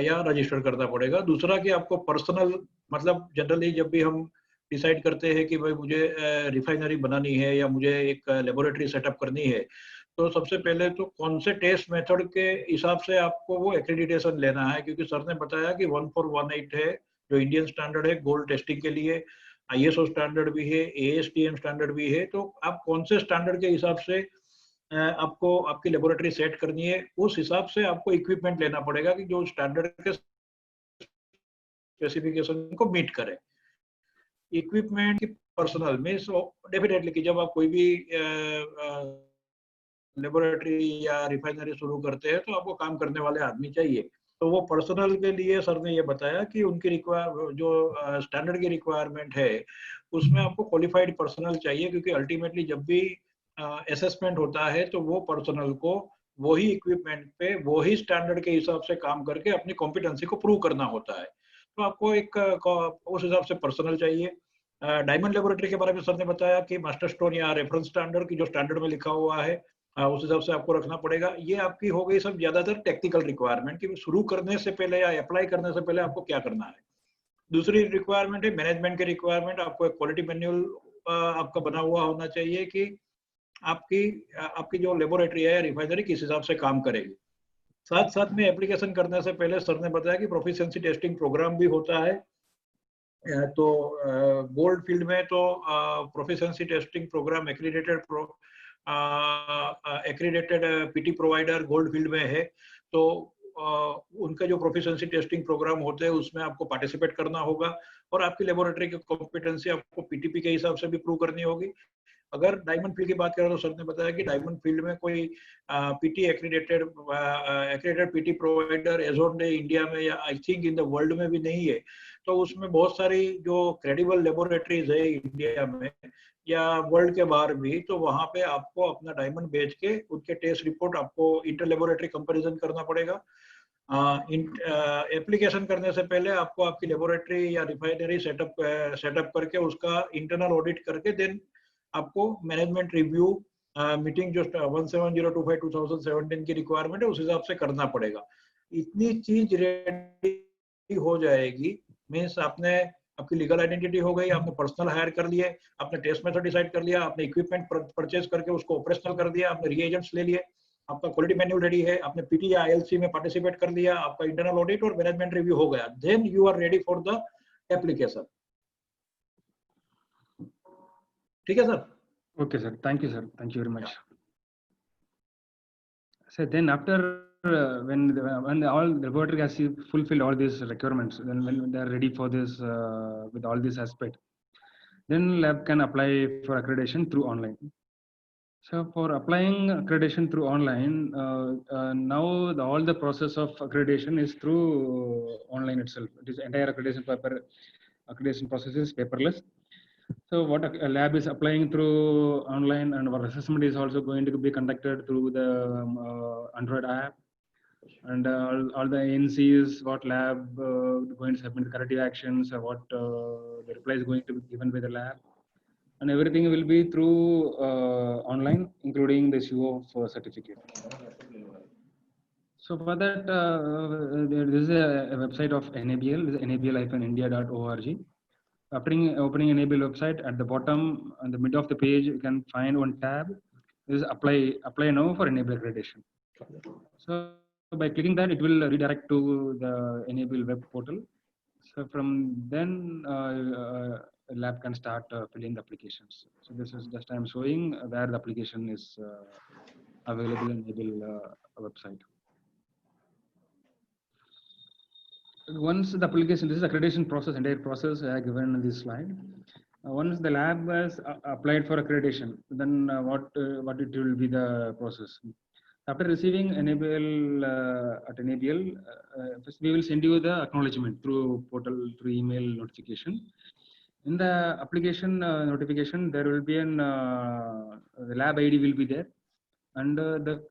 Speaker 1: या रजिस्टर करना पड़ेगा। दूसरा कि आपको पर्सनल, मतलब जनरली जब भी हम डिसाइड करते हैं कि भाई मुझे रिफाइनरी बनानी है या मुझे एक लेबोरेटरी सेटअप करनी है, तो सबसे पहले तो कौन से टेस्ट मेथड के हिसाब से आपको वो एक्रेडिटेशन लेना है, क्योंकि सर ने बताया कि 1418 है जो इंडियन स्टैंडर्ड है गोल्ड टेस्टिंग के लिए, आईएसओ स्टैंडर्ड भी है, एएसटीएम स्टैंडर्ड भी है, तो आप कौन से स्टैंडर्ड के हिसाब से आपको आपकी लेबोरेटरी सेट करनी है, उस हिसाब से आपको इक्विपमेंट लेना पड़ेगा कि जो स्टैंडर्ड के स्पेसिफिकेशन को मीट करे। इक्विपमेंट की पर्सनल मीन्स डेफिनेटली कि जब आप कोई भी लेबोरेटरी या रिफाइनरी शुरू करते हैं तो आपको काम करने वाले आदमी चाहिए, तो वो पर्सनल के लिए सर ने ये बताया कि उनकी जो स्टैंडर्ड की रिक्वायरमेंट है उसमें आपको क्वालिफाइड पर्सनल चाहिए, क्योंकि अल्टीमेटली जब भी असेसमेंट होता है तो वो पर्सनल को वही इक्विपमेंट पे वही स्टैंडर्ड के हिसाब से काम करके अपनी कॉम्पिटेंसी को प्रूव करना होता है, तो आपको एक उस हिसाब से पर्सनल चाहिए। डायमंड लेबोरेटरी के बारे में सर ने बताया कि मास्टर स्टोन या रेफरेंस स्टैंडर्ड की जो स्टैंडर्ड में लिखा हुआ है उस हिसाब से आपको रखना पड़ेगा। ये आपकी हो गई सब ज्यादातर टेक्निकल रिक्वायरमेंट कि शुरू करने से पहले या अप्लाई करने से पहले आपको क्या करना है। दूसरी रिक्वायरमेंट है मैनेजमेंट की रिक्वायरमेंट, आपको एक क्वालिटी मैन्युअल आपका बना हुआ होना चाहिए कि आपकी जो लेबोरेटरी है या रिफाइनरी किस हिसाब से काम करेगी। साथ साथ में एप्लीकेशन करने से पहले सर ने बताया कि प्रोफिशिएंसी टेस्टिंग प्रोग्राम भी होता है, तो गोल्ड फील्ड में तो proficiency testing programme accredited PT provider gold field में है, तो उनके जो प्रोफिशिएंसी टेस्टिंग प्रोग्राम होते हैं उसमें आपको पार्टिसिपेट करना होगा, और आपकी लेबोरेटरी की कॉम्पिटेंसी आपको पीटीपी के हिसाब से भी प्रूव करनी होगी। अगर डायमंड फील्ड की बात करें तो सर ने बताया कि डायमंड फील्ड में कोई PT accredited PT provider as on day India में या I think in the world में भी नहीं है, तो उसमें बहुत सारी जो क्रेडिबल लेबोरेटरीज है इंडिया में या वर्ल्ड के बाहर भी, तो वहां पे आपको अपना डायमंड बेच के उनके टेस्ट रिपोर्ट आपको इंटर लेबोरेटरी कंपेरिजन करना पड़ेगा। एप्लीकेशन करने से पहले आपको आपकी लेबोरेटरी या रिफाइनरी सेटअप करके उसका इंटरनल ऑडिट करके देन आपको मैनेजमेंट रिव्यू मीटिंग जो 1702/2017 की रिक्वायरमेंट है उस हिसाब से करना पड़ेगा। इतनी चीज रेडी हो जाएगी मीन्स आपने आपकी लीगल आइडेंटिटी हो गई, आपने पर्सनल हायर कर लिए, आपने टेस्ट मेथड डिसाइड कर लिया, आपने इक्विपमेंट परचेज करके उसको ऑपरेशनल कर दिया, आपने रिएजेंट्स ले लिए, आपका क्वालिटी मैन्युअल रेडी है, आपने पीटी या आईएलसी में पार्टिसिपेट कर लिया, आपका इंटरनल ऑडिट और मैनेजमेंट रिव्यू हो गया, then you are ready for the application. ठीक है sir?
Speaker 3: Okay, sir. Thank you, sir. Thank you very much. So then after when all the laboratory has fulfilled all these requirements, then when they are ready for this with all this aspect, then lab can apply for accreditation through online. So for applying accreditation through online, now all the process of accreditation is through online itself. It is entire accreditation process is paperless. So what a lab is applying through online, and our assessment is also going to be conducted through the Android app, and all the NCs, what lab going to submit corrective actions, what the reply is going to be given by the lab, and everything will be through online, including the CO of certificate. So for that, there is a website of NABL, nabl-india.org. After opening Enable website, at the bottom, on the mid of the page, you can find one tab. This is apply now for Enable accreditation. So by clicking that, it will redirect to the Enable web portal. So from then, lab can start filling the applications. So this is just I'm showing where the application is available in Enable website. once the application, this is accreditation process, entire process I have given in this slide. Once the lab has applied for accreditation, then what it will be the process. After receiving enable at enable, first we will send you the acknowledgement through portal, through email notification. In the application notification, there will be an the lab ID will be there, and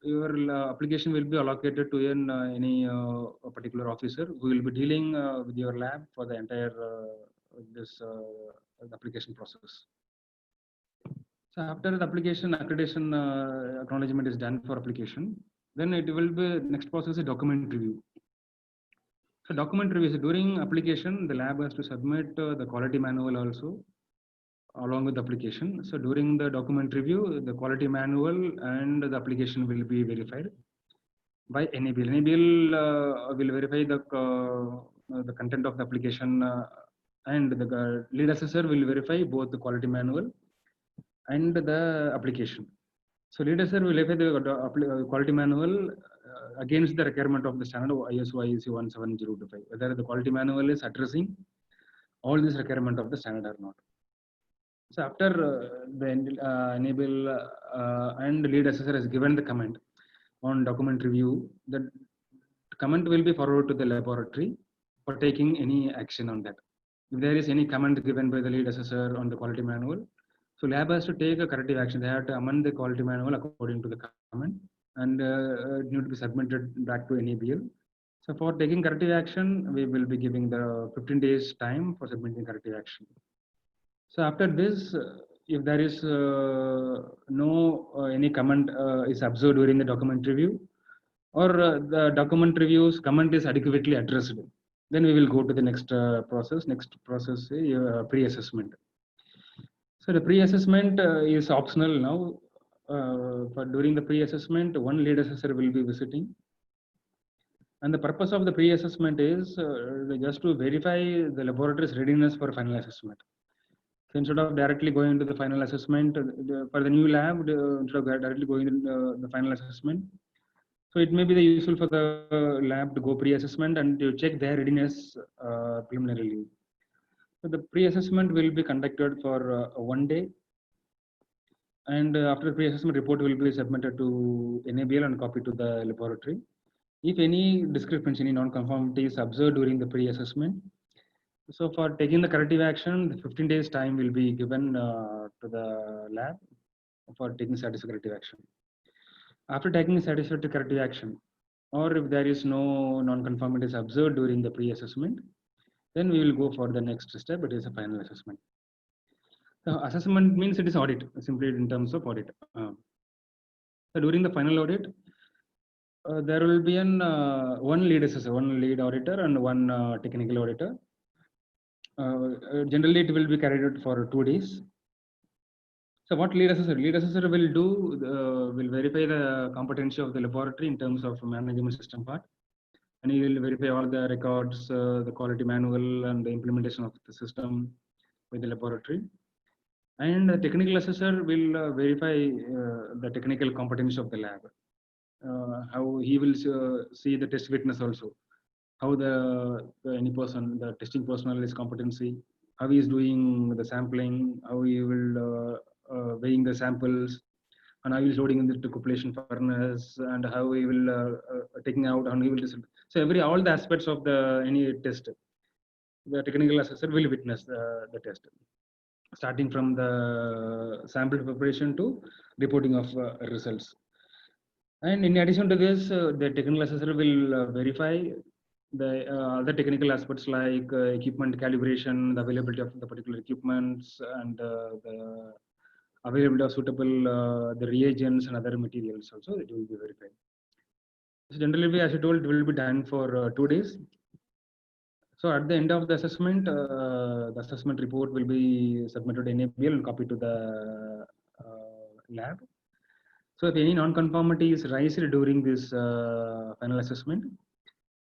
Speaker 3: your application will be allocated to any a particular officer who will be dealing with your lab for the entire this application process. So after the application accreditation acknowledgement is done for application, then it will be next process is document review. So document review is during application, the lab has to submit the quality manual also along with the application. So during the document review, the quality manual and the application will be verified by NABL. NABL will verify the content of the application and the lead assessor will verify both the quality manual and the application. So lead assessor will verify the quality manual against the requirement of the standard ISO IEC 17025, whether the quality manual is addressing all these requirement of the standard or not. So after the enable and lead assessor has given the comment on document review, the comment will be forwarded to the laboratory for taking any action on that. If there is any comment given by the lead assessor on the quality manual, so lab has to take a corrective action. They have to amend the quality manual according to the comment, and it need to be submitted back to NABL. So for taking corrective action, we will be giving the 15 days time for submitting corrective action. So after this, if there is no any comment is observed during the document review, or the document reviews comment is adequately addressed, then we will go to the next process. Next process, pre-assessment. So the pre-assessment is optional now. For during the pre-assessment, one lead assessor will be visiting. And the purpose of the pre-assessment is just to verify the laboratory's readiness for final assessment. So instead of directly going to the final assessment for the new lab, instead of directly going to the final assessment, so it may be useful for the lab to go pre-assessment and to check their readiness preliminarily. So the pre-assessment will be conducted for 1 day, and after the pre-assessment report will be submitted to NABL and copied to the laboratory. If any discrepancy, any non-conformity is observed during the pre-assessment, so for taking the corrective action, the 15 days time will be given to the lab for taking satisfactory corrective action. After taking satisfactory corrective action, or if there is no non-conformities observed during the pre-assessment, then we will go for the next step. It is a final assessment. So assessment means it is audit, simply in terms of audit. So during the final audit, there will be one lead assessor, one lead auditor, and one technical auditor. Generally, it will be carried out for 2 days. So what lead assessor? Lead assessor will do, will verify the competency of the laboratory in terms of management system part. And he will verify all the records, the quality manual, and the implementation of the system with the laboratory. And the technical assessor will verify the technical competency of the lab. How he will see the test witness also. How any person, the testing personnel is competency, how he is doing the sampling, how he will weighing the samples, and how he is loading into completion furnace, and how he will taking out, and he will so all the aspects of the any test, the technical assessor will witness the test, starting from the sample preparation to reporting of results. And in addition to this, the technical assessor will verify the other technical aspects like equipment calibration, the availability of the particular equipments, and the availability of suitable the reagents and other materials also, it will be verified. So generally, as I told, it will be done for 2 days. So at the end of the assessment report will be submitted to NABL and copied to the lab. So if any non-conformity is raised during this final assessment,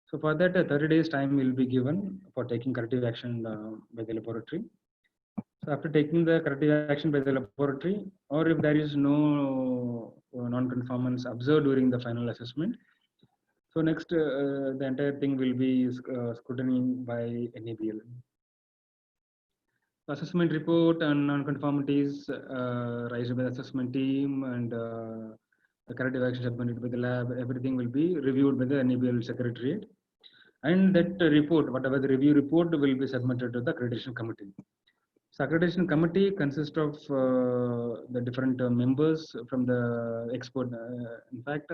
Speaker 3: so for that 30 days time will be given for taking corrective action by the laboratory. So after taking the corrective action by the laboratory, or if there is no non-conformance observed during the final assessment, So next, the entire thing will be scrutiny by NABL. Assessment report and non-conformities raised by the assessment team and the corrective action submitted by the lab, everything will be reviewed by the NABL secretariat. And that report, whatever the review report, will be submitted to the accreditation committee. So accreditation committee consists of the different members from the expert. In fact,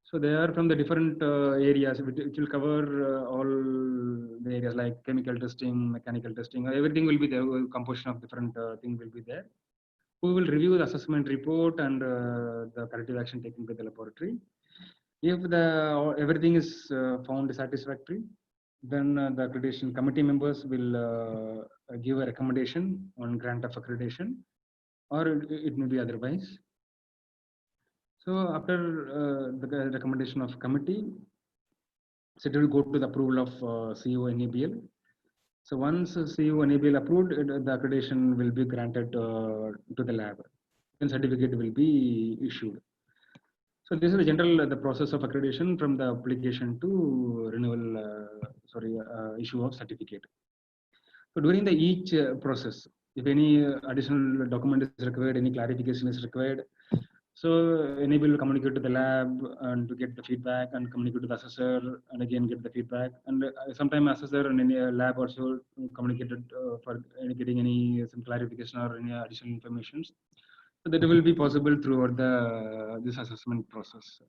Speaker 3: so they are from the different areas. Which will cover all the areas like chemical testing, mechanical testing. Everything will be there. Composition of different things will be there. Who will review the assessment report and the corrective action taken by the laboratory. If everything is found satisfactory, then the accreditation committee members will give a recommendation on grant of accreditation, or it may be otherwise. So after the recommendation of committee, so it will go to the approval of CEO NABL. So once CEO NABL approved, the accreditation will be granted to the lab, and certificate will be issued. So this is the general the process of accreditation from the application to renewal, issue of certificate. So during the each process, if any additional document is required, any clarification is required, so NABL will communicate to the lab and to get the feedback and communicate to the assessor and again get the feedback. And sometimes assessor and any lab also communicated for getting any some clarification or any additional information. So that will be possible throughout this assessment process.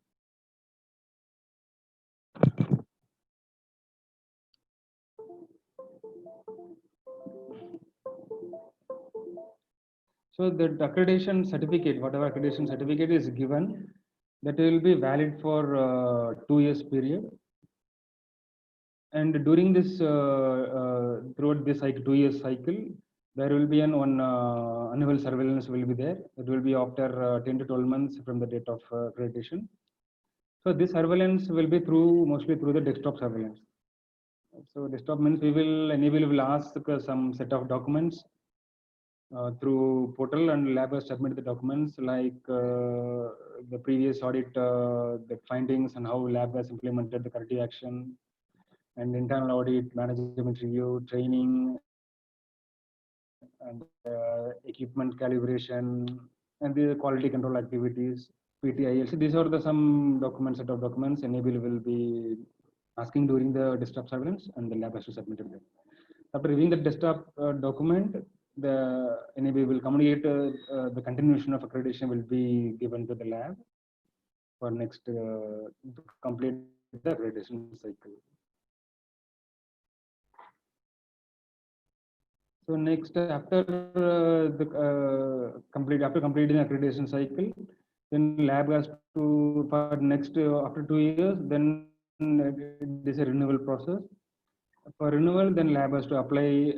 Speaker 3: So the accreditation certificate, whatever accreditation certificate is given, that will be valid for 2 years period. And during this, throughout this 2 years cycle, there will be one annual surveillance will be there. It will be after 10 to 12 months from the date of accreditation. So this surveillance will be mostly through the desktop surveillance. So desktop means NABL will ask some set of documents through portal, and lab has submitted the documents like the previous audit, the findings and how lab has implemented the corrective action, and internal audit, management review, training, and equipment calibration, and the quality control activities, PTIL. So these are some documents, set of documents NABL will be asking during the desktop surveillance, and the lab has to submit them. After reviewing the desktop document, the NABL will communicate the continuation of accreditation will be given to the lab for next to complete the accreditation cycle. So next, after completing the accreditation cycle, then lab has to for next after 2 years, then it is a renewal process. For renewal, then lab has to apply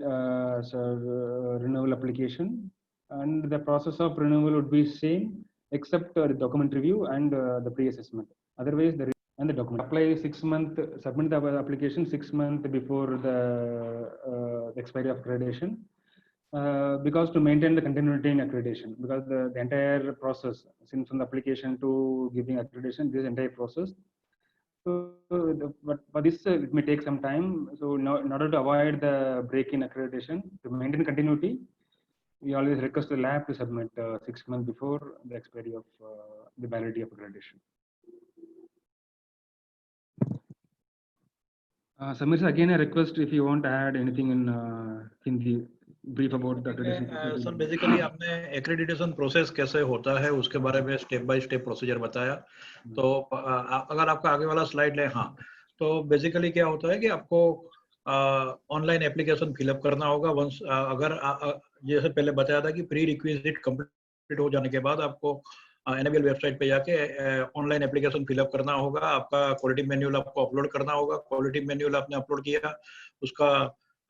Speaker 3: renewal application, and the process of renewal would be same except the document review and the pre-assessment. Otherwise, the document apply 6 months, submit the application 6 months before the expiry of accreditation, because to maintain the continuity in accreditation, because the entire process, since from the application to giving accreditation, this entire process. So, but for this, it may take some time. So, in order to avoid the break in accreditation, to maintain continuity, we always request the lab to submit 6 months before the expiry of the validity of accreditation. Samir, again, a request if you want to add anything in Hindi, brief about the accreditation.
Speaker 1: Sir basically आपने accreditation process कैसे होता है उसके बारे में step by step procedure बताया. तो अगर आपका आगे वाला स्लाइड ले, हाँ, तो बेसिकली क्या होता है कि आपको ऑनलाइन एप्लीकेशन फिलअप करना होगा. वंस अगर जैसे पहले बताया था कि प्री रिक्विजिट कंप्लीट हो जाने के बाद आपको NABL वेबसाइट पे जाके ऑनलाइन एप्लीकेशन फिलअप करना होगा. आपका क्वालिटी मैन्युअल आपको अपलोड करना होगा. क्वालिटी मैन्युअल आपने अपलोड किया, उसका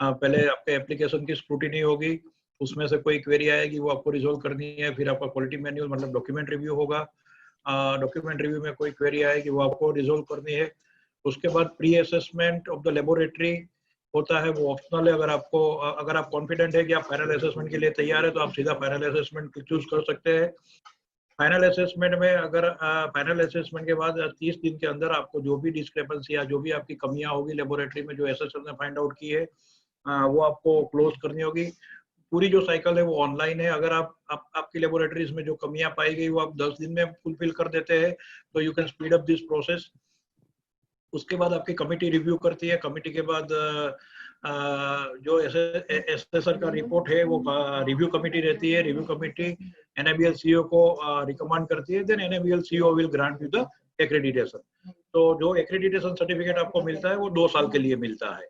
Speaker 1: पहले आपके एप्लीकेशन की स्क्रूटिनी होगी, उसमें से कोई क्वेरी आएगी वो आपको रिजोल्व करनी है. फिर आपका क्वालिटी मैन्युअल मतलब डॉक्यूमेंट रिव्यू होगा. डॉक्यूमेंट रिव्यू में कोई क्वेरी आएगी वो आपको रिजोल्व करनी है. उसके बाद pre assessment of the laboratory होता है, वो ऑप्शनल है. अगर आप कॉन्फिडेंट है कि आप फाइनल असेसमेंट के लिए तैयार है तो आप सीधा फाइनल असेसमेंट चूज कर सकते हैं. फाइनल असेसमेंट में अगर फाइनल असेसमेंट के बाद 30 दिन के अंदर आपको जो भी डिस्क्रिपेंसी या जो भी आपकी कमियां होगी लेबोरेटरी में जो एसेसर ने फाइंड आउट की है वो आपको क्लोज करनी होगी। पूरी जो साइकिल है वो ऑनलाइन है। अगर आपकी लेबोरेटरीज में जो कमियां पाई गई वो आप 10 दिन में फुलफिल कर देते हैं तो you can speed up this process. उसके बाद आपकी कमिटी रिव्यू करती है। कमिटी के बाद जो एसेसर का रिपोर्ट है वो रिव्यू कमिटी रहती है। रिव्यू कमिटी NABL CEO को रिकमेंड करती है। Then NABL CEO will grant you the accreditation. तो जो एक्रेडिटेशन सर्टिफिकेट आपको मिलता है वो 2 साल के लिए मिलता है।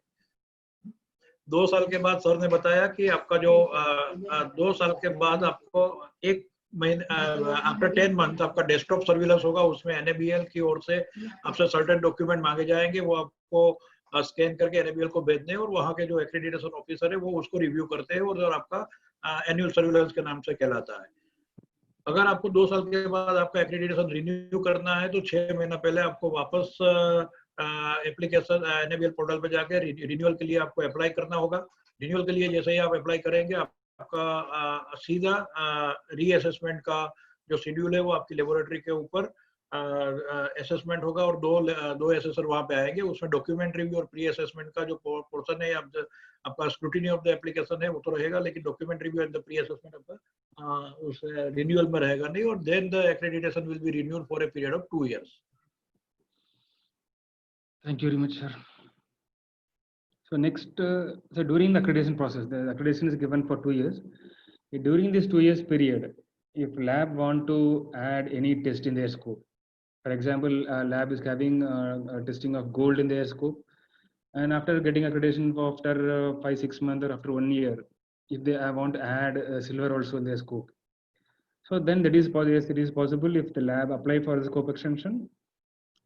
Speaker 1: 2 साल के बाद सर ने बताया कि आपका जो 2 साल के बाद आपको 1 महीने आफ्टर 10 मंथ आपका डेस्कटॉप सर्विलेंस होगा। उसमें NABL की ओर से आपसे सर्टेन डॉक्यूमेंट मांगे जाएंगे। वो आपको स्कैन करके NABL को भेजने हैं और वहाँ के जो एक्रेडिटेशन ऑफिसर है वो उसको रिव्यू करते हैं और आपका एनुअल सर्विलेंस के नाम से कहलाता है। अगर आपको 2 साल के बाद आपका एक्रेडिटेशन रिन्यू करना है तो 6 महीना पहले आपको वापस एप्लीकेशन NABL पोर्टल पे जाके रिन्यूअल के लिए आपको अप्लाई करना होगा। रिन्यूअल के लिए जैसे ही आप अप्लाई करेंगे आपका सीधा रीअसेसमेंट का जो शेड्यूल है वो आपकी लेबोरेटरी के ऊपर असेसमेंट होगा और दो एसेसर वहां पे आएंगे। उसमें डॉक्यूमेंट रिव्यू और प्री असेसमेंट का जो पोर्शन है आपका स्क्रूटिनी ऑफ द एप्लीकेशन है वो तो रहेगा, लेकिन document review and the pre assessment आपका उस रिन्यूअल में रहेगा नहीं। और then the accreditation will be renewed for a period of 2 years.
Speaker 3: Thank you very much, sir. So next, so during the accreditation process, the accreditation is given for 2 years. During this 2 years period, if lab want to add any test in their scope, for example, lab is having testing of gold in their scope, and after getting accreditation after 5-6 months or after 1 year, if they want to add silver also in their scope, so then that is possible. Yes, it is possible if the lab apply for the scope extension.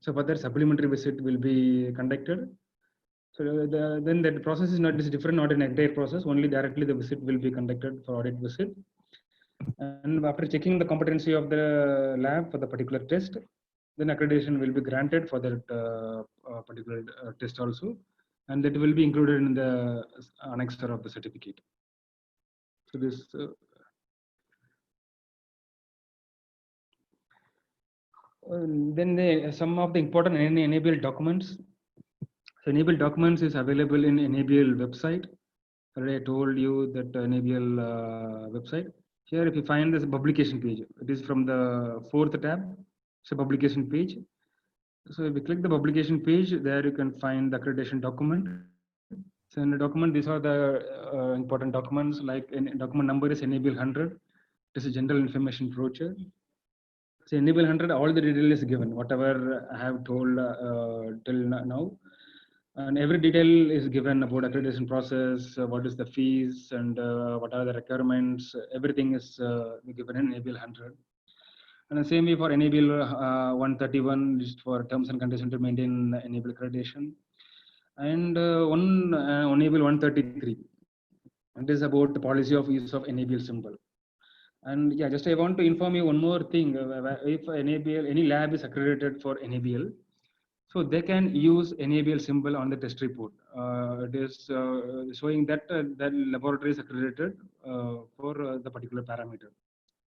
Speaker 3: So further supplementary visit will be conducted. So then that process is different, not an entire process. Only directly the visit will be conducted for audit visit. And after checking the competency of the lab for the particular test, then accreditation will be granted for that particular test also, and that will be included in the annexure of the certificate. So this. Then some of the important NABL documents. So NABL documents is available in NABL website. Already I told you that NABL website. Here, if you find this publication page, it is from the 4th tab. So publication page. So if you click the publication page, there you can find the accreditation document. So in the document, these are the important documents. Like document number is NABL 100. This is general information brochure. So NABL 100, all the detail is given, whatever I have told till now. And every detail is given about accreditation process, what is the fees, and what are the requirements. Everything is given in NABL 100. And the same way for NABL 131, just for terms and conditions to maintain NABL accreditation. And NABL 133, it is about the policy of use of NABL symbol. And yeah, just I want to inform you one more thing. If any lab is accredited for NABL, so they can use NABL symbol on the test report. It is showing that that laboratory is accredited for the particular parameter.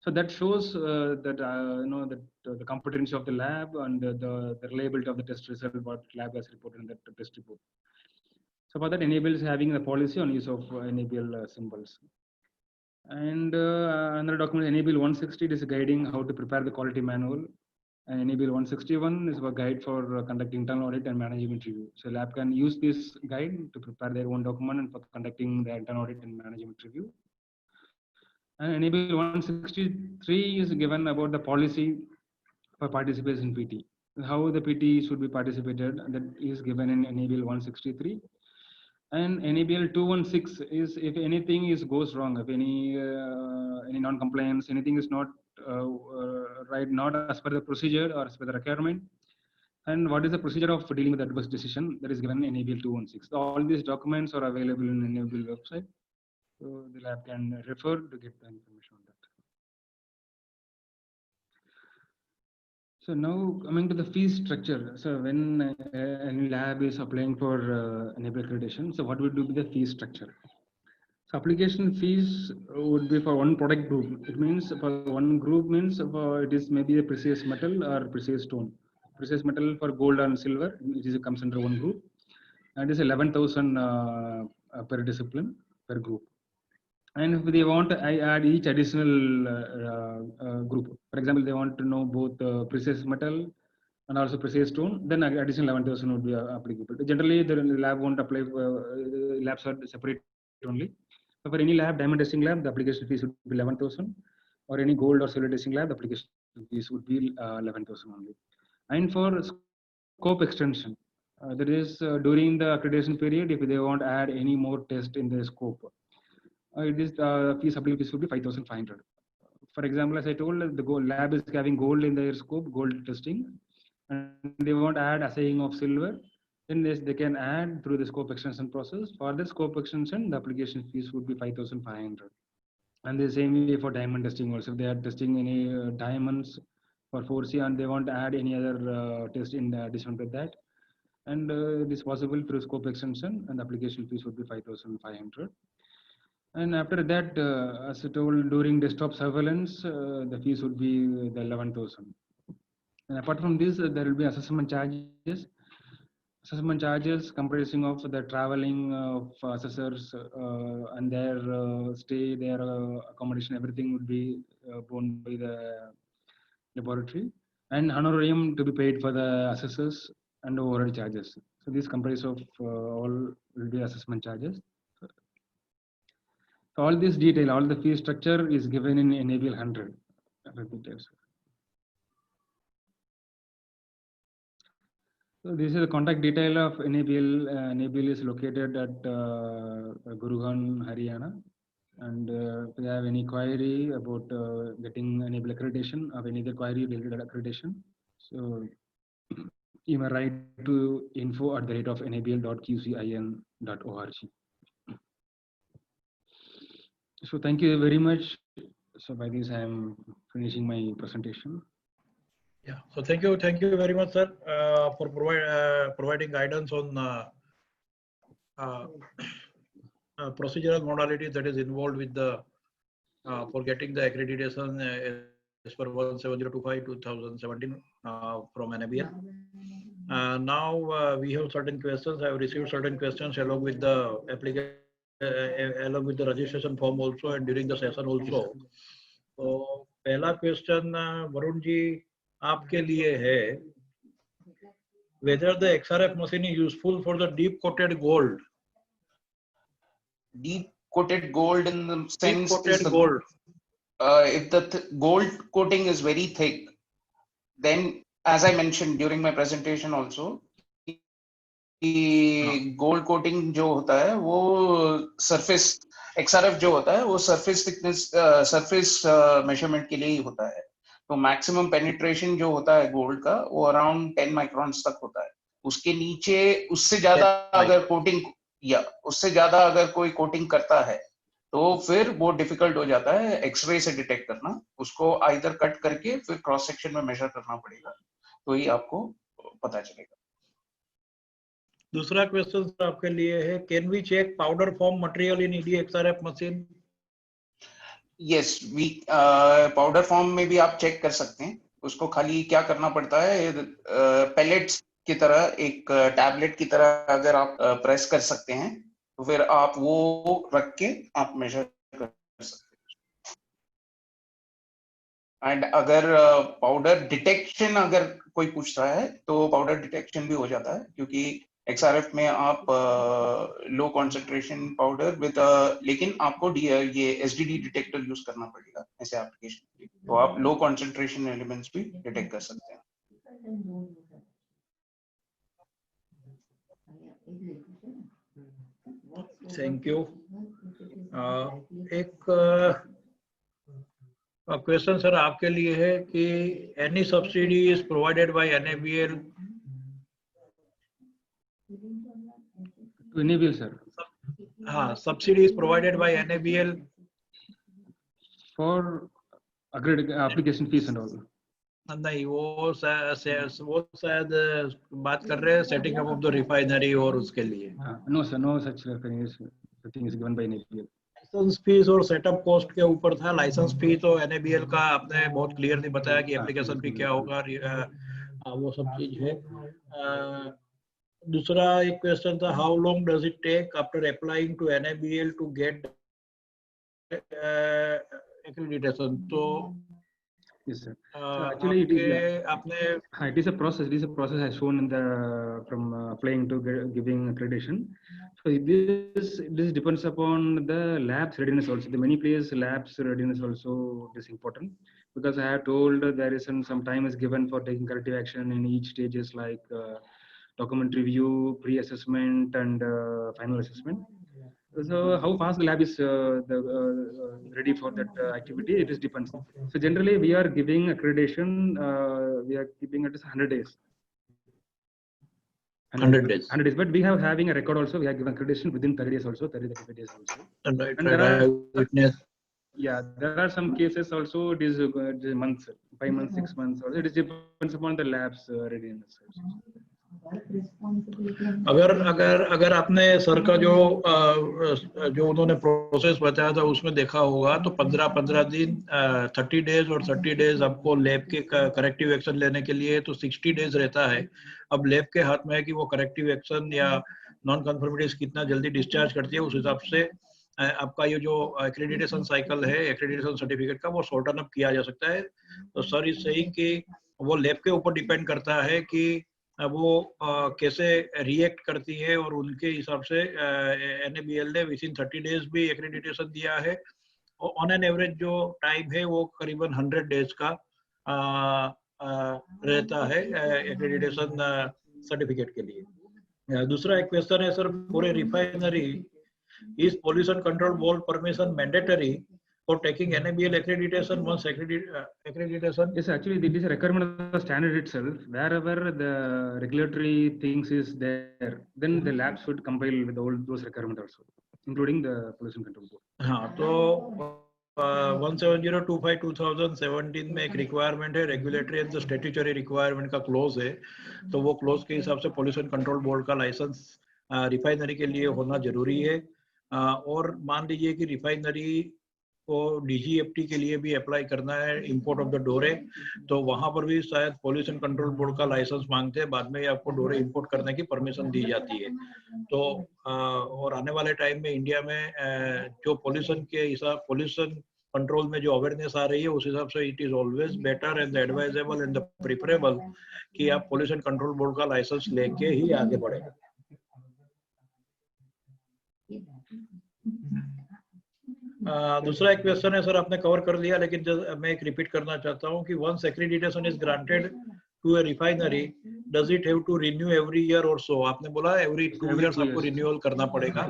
Speaker 3: So that shows that that the competency of the lab and the reliability of the test result what lab has reported in that test report. So for that, NABL is having the policy on use of NABL symbols. And another document, NABL 160, is guiding how to prepare the quality manual. And NABL 161 is a guide for conducting internal audit and management review. So lab can use this guide to prepare their own document and for conducting the internal audit and management review. And NABL 163 is given about the policy for participation in PT. How the PT should be participated, that is given in NABL 163. And NABL 216 is if anything goes wrong, if any non-compliance, anything is not right, not as per the procedure or as per the requirement, and what is the procedure of dealing with adverse decision, that is given in NABL 216. So all these documents are available in NABL website, so the lab can refer to get the information on that. So now coming to the fee structure. So when any lab is applying for NABL accreditation, so what would be the fee structure? Application fees would be for one product group. It means for one group means it is maybe a precious metal or precious stone. Precious metal for gold and silver, comes under one group, and is 11,000 per discipline per group. And if they want, I add each additional group. For example, they want to know both precious metal and also precious stone, then additional 11,000 would be applicable. Generally, the lab won't apply. Labs are separate only. So for any lab, diamond testing lab, the application fees would be 11,000. Or any gold or silver testing lab, the application fees would be 11,000 only. And for scope extension, that is during the accreditation period, if they want to add any more test in the scope, it is fees application fees would be 5,500. For example, as I told, the gold lab is having gold in their scope, gold testing, and they want to add assaying of silver, then they can add through the scope extension process. For the scope extension, the application fees would be 5,500. And the same way for diamond testing also. If they are testing any diamonds for 4C and they want to add any other test in addition to that, and it is possible through scope extension, and the application fees would be 5,500. And after that, as I told, during desktop surveillance, the fees would be the 11,000. And apart from this, there will be assessment charges. Assessment charges comprising of the traveling of assessors and their stay, their accommodation, everything would be borne by the laboratory, and honorarium to be paid for the assessors and overhead charges. So these comprise of all will be assessment charges. So all this detail, all the fee structure is given in NABL 100. So this is the contact detail of NABL. NABL is located at Gurugram, Haryana. And if you have any query about getting NABL accreditation or any other query related accreditation, so you may write to info@nabl.qcin.org. So thank you very much. So by this, I am finishing my presentation.
Speaker 1: Yeah. So thank you very much, sir, for providing guidance on procedural modalities that is involved with the for getting the accreditation as per 17025/2017 from NABL. Now we have certain questions. I have received certain questions along with the application, along with the registration form also, and during the session also. So पहला question Varun ji आपके लिए है, whether the XRF machine is useful for the deep coated gold.
Speaker 2: Deep coated gold in the sense
Speaker 1: Deep coated
Speaker 2: is
Speaker 1: gold.
Speaker 2: If the gold coating is very thick, then as I mentioned during my presentation also, gold coating जो होता है वो surface XRF जो होता है वो surface thickness surface measurement के लिए ही होता है. तो maximum penetration जो होता है gold का वो around 10 microns तक होता है. उसके नीचे उससे ज्यादा अगर coating या उससे ज्यादा अगर कोई coating करता है तो फिर वो डिफिकल्ट हो जाता है एक्सरे से डिटेक्ट करना. उसको आइदर कट करके फिर क्रॉस सेक्शन में मेजर करना पड़ेगा, तो ही आपको पता चलेगा.
Speaker 1: दूसरा क्वेश्चन आपके लिए है, can we check powder form material in ED XRF machine?
Speaker 2: Yes, we powder form में भी आप चेक कर सकते हैं. उसको खाली क्या करना पड़ता है, पेलेट्स की तरह एक टैबलेट की तरह अगर आप प्रेस कर सकते हैं तो फिर आप वो रख के आप मेजर कर सकते हैं. एंड अगर पाउडर डिटेक्शन अगर कोई पूछ रहा है तो पाउडर डिटेक्शन भी हो जाता है, क्योंकि XRF में आप लो कंसंट्रेशन पाउडर विद, लेकिन आपको ये SDD डिटेक्टर यूज करना पड़ेगा ऐसे एप्लीकेशन के लिए, तो आप लो कंसंट्रेशन एलिमेंट्स भी डिटेक्ट कर सकते हैं.
Speaker 1: Thank you. एक क्वेश्चन सर आपके लिए है कि any subsidy is provided by NABL?
Speaker 3: To enable, sir.
Speaker 1: हाँ, subsidy is provided by NABL
Speaker 3: For application fees and all.
Speaker 1: नहीं, वो शायद बात कर रहे हैं setting up of the refinery और उसके लिए.
Speaker 3: No, sir, no such thing is given by NABL.
Speaker 1: Licence fees और सेटअप कॉस्ट के ऊपर था। लाइसेंस फी तो NABL का आपने बहुत क्लियरली बताया कि एप्लीकेशन फी क्या होगा, वो सब चीज है। दूसरा एक क्वेश्चन था, how long does it take after applying to NABL to get accreditation? तो
Speaker 3: Yes, sir. So actually, it is.
Speaker 1: आपने
Speaker 3: It is a process. It is a process as shown in the from applying to giving accreditation. So this depends upon the lab's readiness also. The many places labs readiness also is important, because I have told there is some time is given for taking corrective action in each stages, like document review, pre-assessment, and final assessment. So how fast the lab is ready for that activity, it is depends. So generally we are giving accreditation, we are keeping it as 100 days.
Speaker 1: 100 days.
Speaker 3: 100 days, but we have having a record also. We have given accreditation within 30 days also, 30 days also.
Speaker 1: And
Speaker 3: And there are,
Speaker 1: witness.
Speaker 3: yeah, there are some cases also. It is months, 5 months, 6 months. Also, it is depends upon the lab's readiness also.
Speaker 1: अगर आपने sir का जो उन्होंने process बताया था उसमें देखा होगा तो 15 दिन 30 डेज और 30 डेज आपको लैब के करेक्टिव एक्शन लेने के लिए तो 60 डेज रहता है। अब लैब के हाथ में है कि वो करेक्टिव एक्शन या नॉन कन्फर्मिटीज कितना जल्दी डिस्चार्ज करती है, उस हिसाब से आपका ये जो एक्रेडिटेशन साइकिल है, एक्रेडिटेशन सर्टिफिकेट का, वो शॉर्टन अप किया जा सकता है। तो सर इज सेइंग कि वो लैब के ऊपर डिपेंड करता है कि वो कैसे रिएक्ट करती है, और उनके हिसाब से NABL ने विद इन 30 डेज भी एक्रेडिटेशन दिया है। ऑन एन एवरेज जो टाइम है वो करीबन 100 डेज का रहता है एक्रेडिटेशन सर्टिफिकेट के लिए। दूसरा एक क्वेश्चन है sir, for a refinery is pollution control board permission mandatory for taking NABL accreditation once accreditation?
Speaker 3: Yes, actually, it is a requirement of the standard itself. Wherever the regulatory things is there, then the lab should compile with all those requirements also, including the pollution control board.
Speaker 1: हाँ, तो 17025/2017 में एक requirement है, regulatory and statutory requirement का close है, तो वो close के हिसाब से पोल्यूशन कंट्रोल बोर्ड का लाइसेंस रिफाइनरी के लिए होना जरूरी है। और मान लीजिए कि रिफाइनरी को DGFT के लिए भी अप्लाई करना है, इंपोर्ट ऑफ द डोरे, तो वहां पर भी शायद पोल्यूशन कंट्रोल बोर्ड का लाइसेंस मांगते हैं, बाद में आपको डोरे इंपोर्ट करने की परमिशन दी जाती है। तो और आने वाले टाइम में इंडिया में जो पोल्यूशन कंट्रोल में जो अवेयरनेस आ रही है, उस हिसाब से it is always better and advisable and preferable कि आप पोल्यूशन कंट्रोल बोर्ड का लाइसेंस लेके ही आगे बढ़े। दूसरा एक क्वेश्चन है सर, आपने कवर कर लिया, लेकिन मैं एक रिपीट करना चाहता हूँ कि once accreditation is granted to a refinery, does it have to renew every year और सो? आपने बोला एवरी 2 इयर्स आपको रिन्यूअल करना पड़ेगा।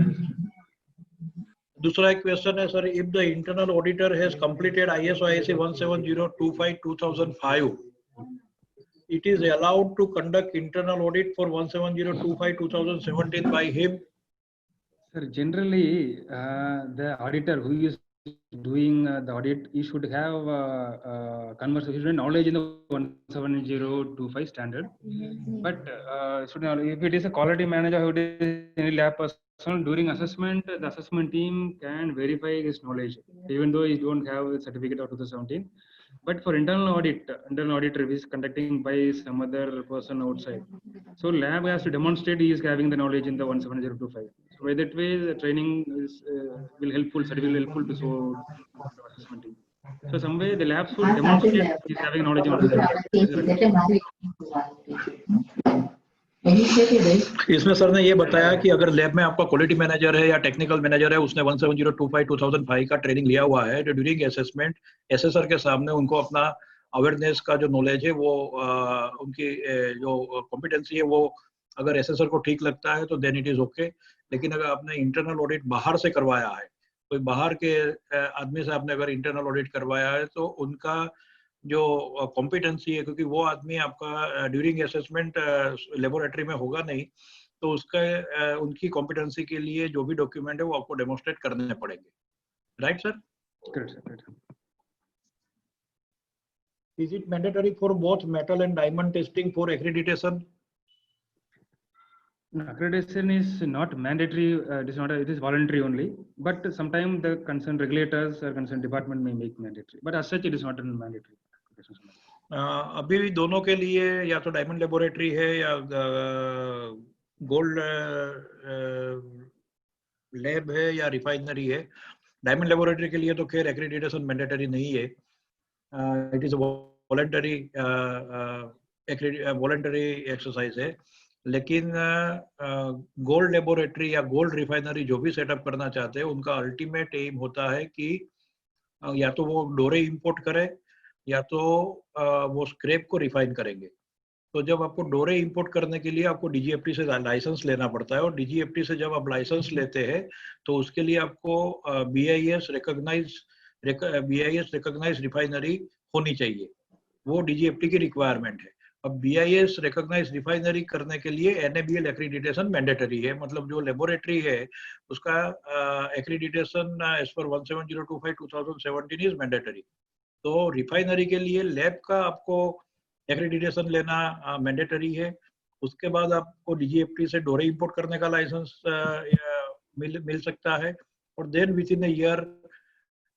Speaker 1: दूसरा एक क्वेश्चन है sir, if the internal auditor has completed ISO IEC 17025/2005, it is allowed to conduct internal audit for 17025/2017 by him?
Speaker 3: Sir, generally, the auditor who is doing the audit, he should have conversation knowledge in the 17025 standard. But if it is a quality manager who is any lab person, during assessment, the assessment team can verify his knowledge, even though he don't have a certificate of 2017. But for internal auditor is conducting by some other person outside. So lab has to demonstrate he is having the knowledge in the 17025. So by that way, the training is will helpful, certificate will helpful to show assessment team. So some way the lab should demonstrate he is having knowledge on
Speaker 1: इसमें sir ने ये बताया कि अगर lab में आपका quality manager है या टेक्निकल मैनेजर है, उसने 17025/2005 का ट्रेनिंग लिया हुआ है, तो ड्यूरिंग असेसमेंट एसेसर के सामने उनको अपना अवेयरनेस का जो नॉलेज है वो उनकी जो कॉम्पिटेंसी है वो अगर एसेसर को ठीक लगता है तो देन इट इज ओके। लेकिन अगर आपने इंटरनल ऑडिट बाहर से करवाया है, कोई बाहर के आदमी से आपने अगर इंटरनल ऑडिट करवाया है, तो उनका जो कॉम्पिटेंसी है, क्योंकि वो आदमी आपका ड्यूरिंग असेसमेंट लेबोरेटरी में होगा नहीं, तो उसका उनकी कॉम्पिटेंसी के लिए जो भी डॉक्यूमेंट है वो आपको डेमोन्स्ट्रेट करने पड़ेंगे। Right sir? Is it mandatory for both metal and diamond testing for accreditation?
Speaker 3: Accreditation is not mandatory. It is not. It is voluntary only. But sometimes the concerned regulators or concerned department may make mandatory. But as such, it is not a mandatory.
Speaker 1: अभी भी दोनों के लिए या तो diamond laboratory है या gold lab है या रिफाइनरी है. डायमंड लेबोरेटरी के लिए तो खैर एक्रेडिटेशन मैंडेटरी नहीं है. इट इज वॉलंटरी एक्सरसाइज है. लेकिन गोल्ड लेबोरेटरी या गोल्ड रिफाइनरी जो भी सेटअप करना चाहते हैं उनका अल्टीमेट एम होता है कि या तो वो डोरे इंपोर्ट करे या तो वो स्क्रैप को रिफाइन करेंगे. तो जब आपको डोरे इंपोर्ट करने के लिए आपको डीजीएफटी से लाइसेंस लेना पड़ता है और डीजीएफटी से जब आप लाइसेंस लेते हैं तो उसके लिए आपको बीआईएस रिकॉग्नाइज रिफाइनरी होनी चाहिए. वो डीजीएफटी की रिक्वायरमेंट है. अब बीआईएस रिकॉग्नाइज रिफाइनरी करने के लिए एनएबीएल एक्रेडिटेशन मैंडेटरी है. मतलब जो लेबोरेटरी है उसका accreditation as per 17025/2017 is mandatory. तो रिफाइनरी के लिए लैब का आपको एक्रेडिटेशन लेना मैंडेटरी है. उसके बाद आपको डीजीएफटी से डोरे इंपोर्ट करने का लाइसेंस मिल सकता है और then within a year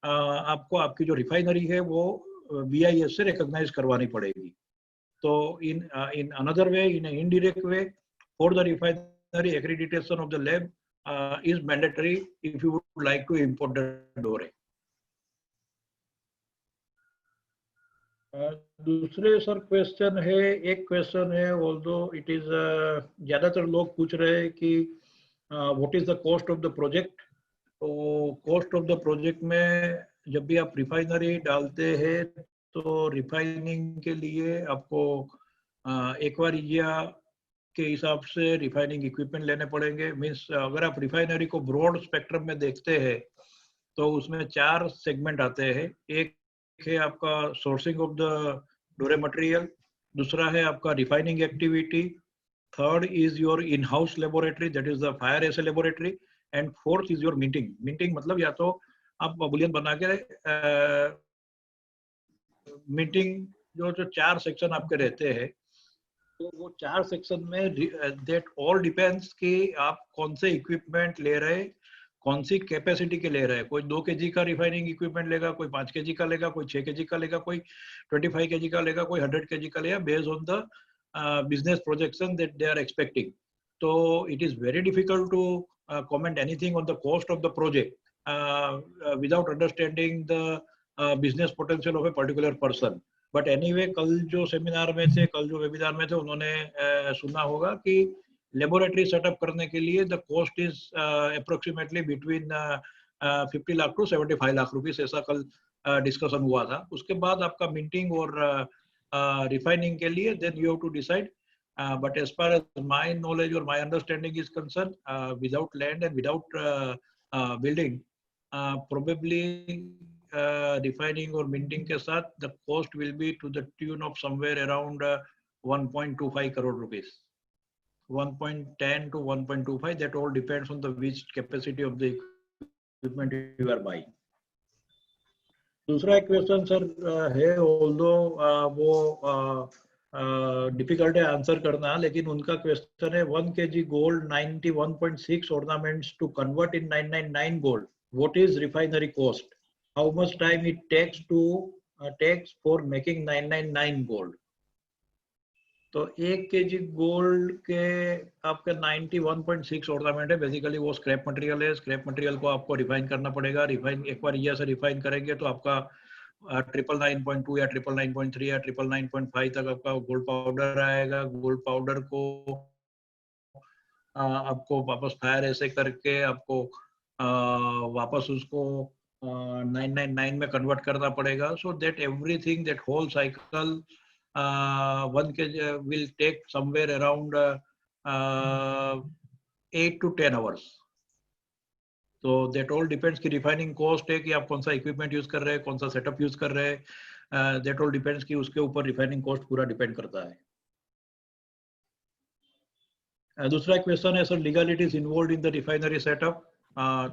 Speaker 1: आपको आपकी जो रिफाइनरी है वो बीआईएस से रिकॉग्नाइज करवानी पड़ेगी. तो in another way, in indirect way, for the refinery accreditation of the lab is mandatory if you would like to import the dore. दूसरे सर क्वेश्चन है, एक क्वेश्चन है ऑल्दो इट इज ज्यादातर लोग पूछ रहे हैं कि what is the cost of the project. तो कॉस्ट ऑफ द प्रोजेक्ट में जब भी आप रिफाइनरी डालते हैं तो रिफाइनिंग के लिए आपको एक्वारिजिया के हिसाब से रिफाइनिंग इक्विपमेंट लेने पड़ेंगे. मीन्स अगर आप रिफाइनरी को ब्रॉड स्पेक्ट्रम में देखते हैं तो उसमें 4 सेगमेंट आते हैं. एक है आपका सोर्सिंग ऑफ द डोरे मटेरियल, दूसरा है आपका refining activity, third is your in house laboratory that is the fire essay laboratory, and fourth is your minting. Minting मतलब या तो आप बुलियन बना के मिंटिंग जो 4 सेक्शन आपके रहते हैं तो वो 4 सेक्शन में दैट ऑल डिपेंड्स कि आप कौन से इक्विपमेंट ले रहे, कौन सी कैपेसिटी के ले रहे हैं. कोई 2 kg का रिफाइनिंग इक्विपमेंट लेगा, कोई 5 kg का लेगा, कोई 6 kg का लेगा, कोई 25 kg का लेगा, कोई 100 kg का लेगा, based on the business projection that they are expecting. तो it is very difficult to comment anything on the cost of the project without understanding the business potential of a particular person. But anyway कल जो seminar में थे, कल जो webinar में थे, उन्होंने सुना होगा कि लेबोरेटरी सेटअप करने के लिए the cost is approximately between 50 lakh to 75 lakh rupees, ऐसा कल डिस्कशन हुआ था. उसके बाद आपका मिंटिंग और रिफाइनिंग के लिए then you have to decide. But as far as my knowledge और my understanding is concern, without land and without building probably refining और मिंटिंग के साथ the cost will be to the tune of somewhere around 1.25 crore rupees. 1.10 to 1.25, that all depends on the which capacity of the equipment you are buying. दूसरा एक question sir है, although वो difficult है answer करना, लेकिन उनका क्वेश्चन है 1 kg gold 91.6 ornaments to convert in 999 gold. What is refinery cost? How much time it takes for making 999 gold? तो 1 kg गोल्ड के आपका 91.6 ऑर्नामेंट है. बेसिकली वो स्क्रैप मटेरियल है. स्क्रैप मटेरियल को आपको रिफाइन करना पड़ेगा. रिफाइन एक बार ये से रिफाइन करेंगे तो आपका 999.2 या 999.3 या 999.5 तक आपका गोल्ड पाउडर आएगा. गोल्ड पाउडर को आपको वापस फायर ऐसे करके आपको वापस उसको 999 में कन्वर्ट करना पड़ेगा. So that everything, that whole cycle 1 kg will take somewhere around 8 to 10 hours. So that all depends कि refining cost है कि आप कौन सा equipment यूज कर रहे हैं, कौन सा setup यूज कर रहे हैं. That all depends कि उसके ऊपर refining cost पूरा डिपेंड करता है. दूसरा क्वेश्चन है sir, legalities involve in the refinery setup.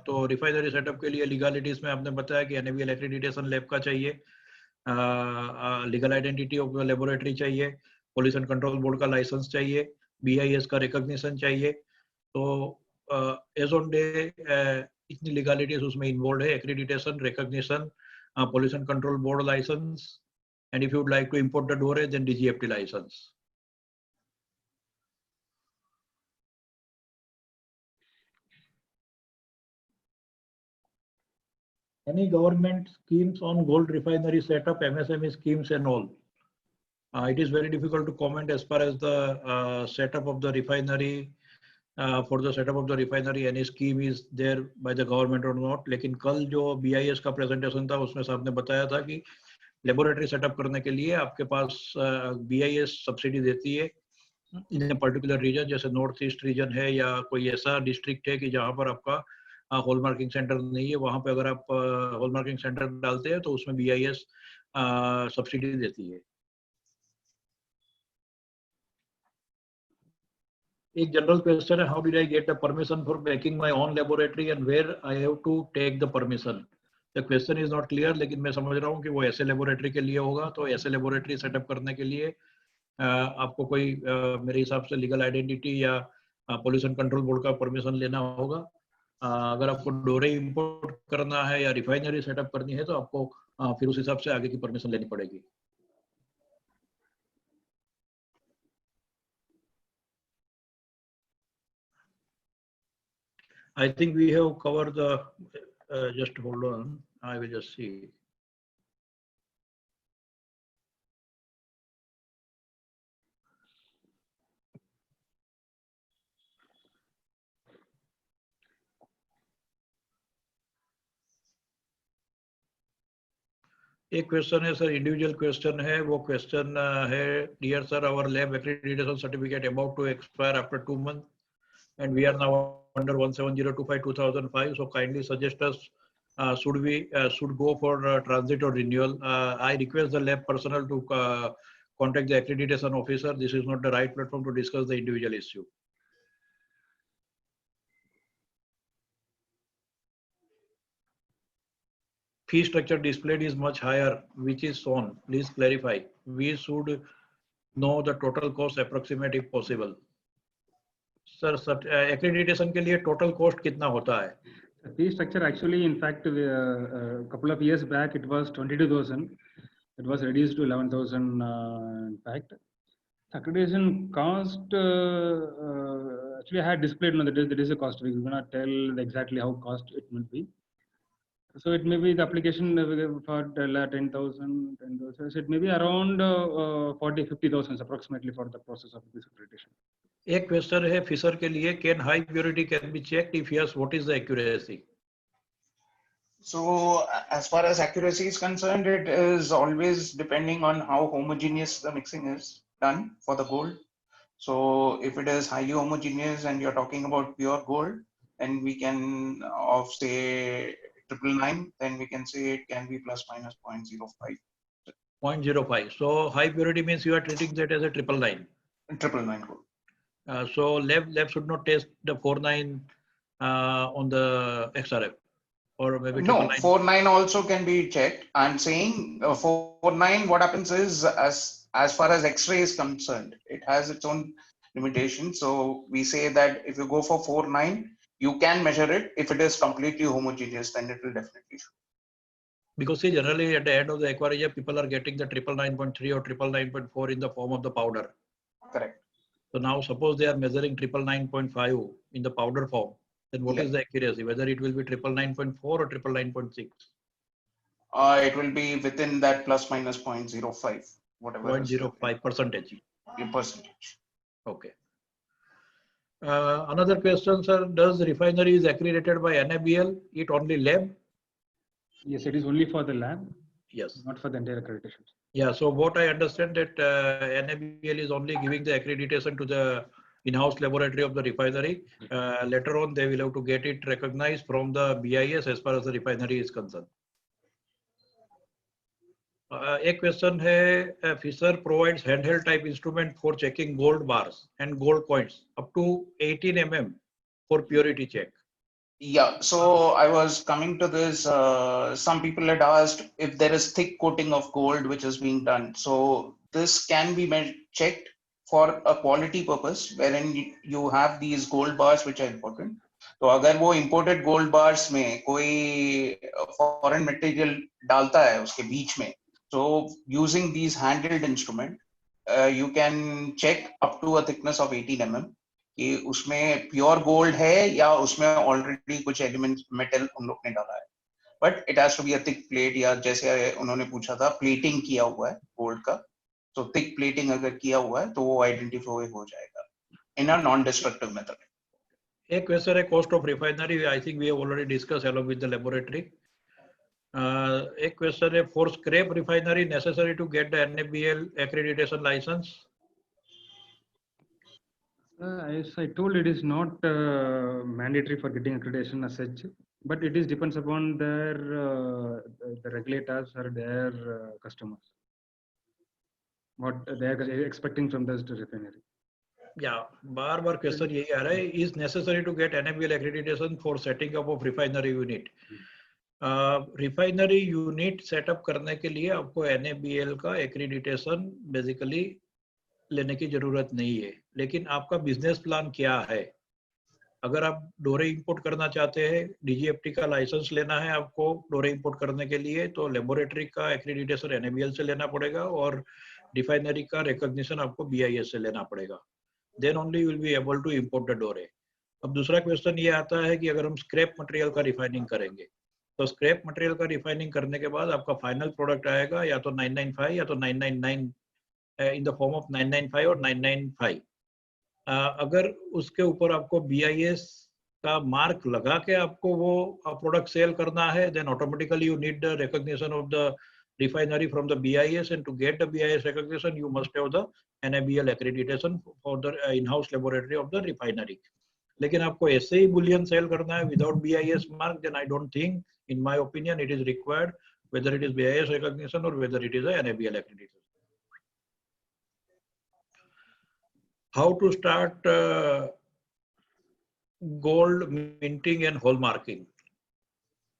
Speaker 1: तो रिफाइनरी सेटअप के लिए लीगलिटीज में आपने बताया कि एनएबीएल एक्रेडिटेशन लैब का चाहिए, लीगल आइडेंटिटी ऑफ लेबोरेटरी चाहिए, पोल्यूशन कंट्रोल बोर्ड का लाइसेंस चाहिए, बीआईएस का रिकॉग्निशन चाहिए, तो एज ऑन डे इतनी लीगलिटीज उसमें इन्वॉल्व है, accreditation, recognition, pollution control board license, and if you would like to import the Dore, then DGFT license. Any government schemes on gold refinery setup, MSME schemes and all? It is very difficult to comment as far as the setup of the refinery. For the setup of the refinery, any scheme is there by the government or not. लेकिन कल जो BIS का presentation था उसमें साहब ने बताया था कि लेबोरेटरी सेटअप करने के लिए आपके पास BIS सब्सिडी देती है इन पर्टिकुलर रीजन, जैसे नॉर्थ ईस्ट रीजन है या कोई ऐसा डिस्ट्रिक्ट है कि जहाँ पर आपका हॉलमार्किंग सेंटर नहीं है, वहाँ पे अगर आप हॉलमार्किंग सेंटर डालते हैं तो उसमें BIS सब्सिडी देती है। एक जनरल क्वेश्चन है, how did I get the permission for making my own laboratory and where I have to take the permission? The question is not clear, लेकिन मैं समझ रहा हूँ कि वो ऐसे लेबोरेटरी के लिए होगा। तो ऐसे लेबोरेटरी सेटअप करने के लिए आपको कोई मेरे हिसाब से लीगल आइडेंटिटी या पोल्यूशन कंट्रोल बोर्ड का परमिशन लेना होगा। अगर आपको डोरे इंपोर्ट करना है या रिफाइनरी सेटअप करनी है तो आपको फिर उस हिसाब से आगे की परमिशन लेनी पड़ेगी। I think we have covered the, just hold on, I will just see. एक क्वेश्चन है सर, इंडिविजुअल क्वेश्चन है, वो क्वेश्चन है, dear sir, our lab accreditation certificate about to expire after 2 months and we are now under 17025/2005, so kindly suggest us should we should go for transit or renewal. I request the lab personnel to contact the accreditation officer. This is not the right platform to discuss the individual issue. Fee structure displayed is much higher, which is shown. Please clarify. We should know the total cost approximate if possible. Sir, accreditation के लिए total cost कितना होता है?
Speaker 3: The fee structure actually, in fact, a couple of years back, it was 22,000. It was reduced to 11,000. In fact, accreditation cost actually I had displayed that there is a cost. We cannot tell exactly how cost it will be. So it may be the application for 10,000, so it may be around 40-50,000 approximately for the process of this accreditation.
Speaker 1: एक question है Fisher के लिए, can high purity can be checked? If yes, what is the accuracy?
Speaker 2: So as far as accuracy is concerned, it is always depending on how homogeneous the mixing is done for the gold. So if it is highly homogeneous and you're talking about pure gold, then we can of say 999, then we can say it can be plus minus 0.05.
Speaker 1: 0.05. So high purity means you are treating that as a 999.
Speaker 2: 999 gold.
Speaker 1: So lab should not test the 49 on the XRF, or maybe
Speaker 2: no 49 also can be checked. I'm saying 49. What happens is as far as X-ray is concerned, it has its own limitation. So we say that if you go for 49, you can measure it. If it is completely homogeneous, then it will definitely show.
Speaker 1: Because see, generally at the end of the aquaria, people are getting the 999.3 or 999.4 in the form of the powder.
Speaker 2: Correct.
Speaker 1: So now suppose they are measuring 999.5 in the powder form, then what is the accuracy? Whether it will be 999.4 or 999.6?
Speaker 2: It will be within that plus minus 0.05, whatever.
Speaker 1: 0.05 percentage.
Speaker 2: Percentage.
Speaker 1: Okay. Another question, sir, does refinery is accredited by NABL? It only lab?
Speaker 3: Yes, it is only for the lab.
Speaker 1: Yes.
Speaker 3: Not for the entire accreditation.
Speaker 1: Yeah, so what I understand that NABL is only giving the accreditation to the in-house laboratory of the refinery. Later on, they will have to get it recognized from the BIS as far as the refinery is concerned. एक question है, Fisher provides handheld type instrument for checking gold bars and gold coins up to 18 mm for purity check.
Speaker 2: Yeah, so I was coming to this. Some people had asked if there is thick coating of gold which is being done. So this can be checked for a quality purpose, wherein you have these gold bars which are important. तो अगर वो imported gold bars में कोई foreign material डालता है उसके बीच में, so using these handheld instrument, you can check up to a thickness of 18 mm कि उसमें pure gold है या उसमें already कुछ element metal उन लोग ने डाला है. But it has to be a thick plate, या जैसे उन्होंने पूछा था plating किया हुआ है gold का, so thick plating अगर किया हुआ है तो वो identify हो जाएगा in a non-destructive method.
Speaker 1: एक क्वेश्चन है cost of refinery. I think we have already discussed along with the laboratory. एक क्वेश्चन है for scrap refinery necessary to get the NABL accreditation license.
Speaker 3: As I told, it is not mandatory for getting accreditation as such, but it is depends upon their the regulators or their customers, what they are expecting from the refinery.
Speaker 1: Yeah, bar question यही आ रहा है, is necessary to get NABL accreditation for setting up of refinery unit. Refinery unit setup करने के लिए आपको NABL का accreditation basically लेने की जरूरत नहीं है, लेकिन आपका बिजनेस प्लान क्या है? अगर आप डोरे इंपोर्ट करना चाहते हैं, DGFT का लाइसेंस लेना है आपको डोरे इंपोर्ट करने के लिए, तो लेबोरेटरी का एक्रीडिटेशन NABL से लेना पड़ेगा और रिफाइनरी का रिकॉग्निशन आपको BIS से लेना पड़ेगा. Then only you will be able to import the dore. अब दूसरा क्वेश्चन ये आता है कि अगर हम स्क्रैप मटेरियल का रिफाइनिंग करेंगे, तो स्क्रैप मटेरियल का रिफाइनिंग करने के बाद आपका फाइनल प्रोडक्ट आएगा या तो 995 या तो 999 इन द फॉर्म ऑफ 995 और 995. अगर उसके ऊपर आपको BIS का मार्क लगा के आपको वो प्रोडक्ट सेल करना है, then automatically you need the recognition of the refinery from the BIS, and to get the BIS recognition you must have the NABL accreditation for the in-house laboratory of the refinery. लेकिन आपको ऐसे ही Boolean cell करना है without BIS mark, then I don't think, in my opinion, it is required, whether it is BIS recognition or whether it is a NABL accreditation. How to start gold minting and hallmarking?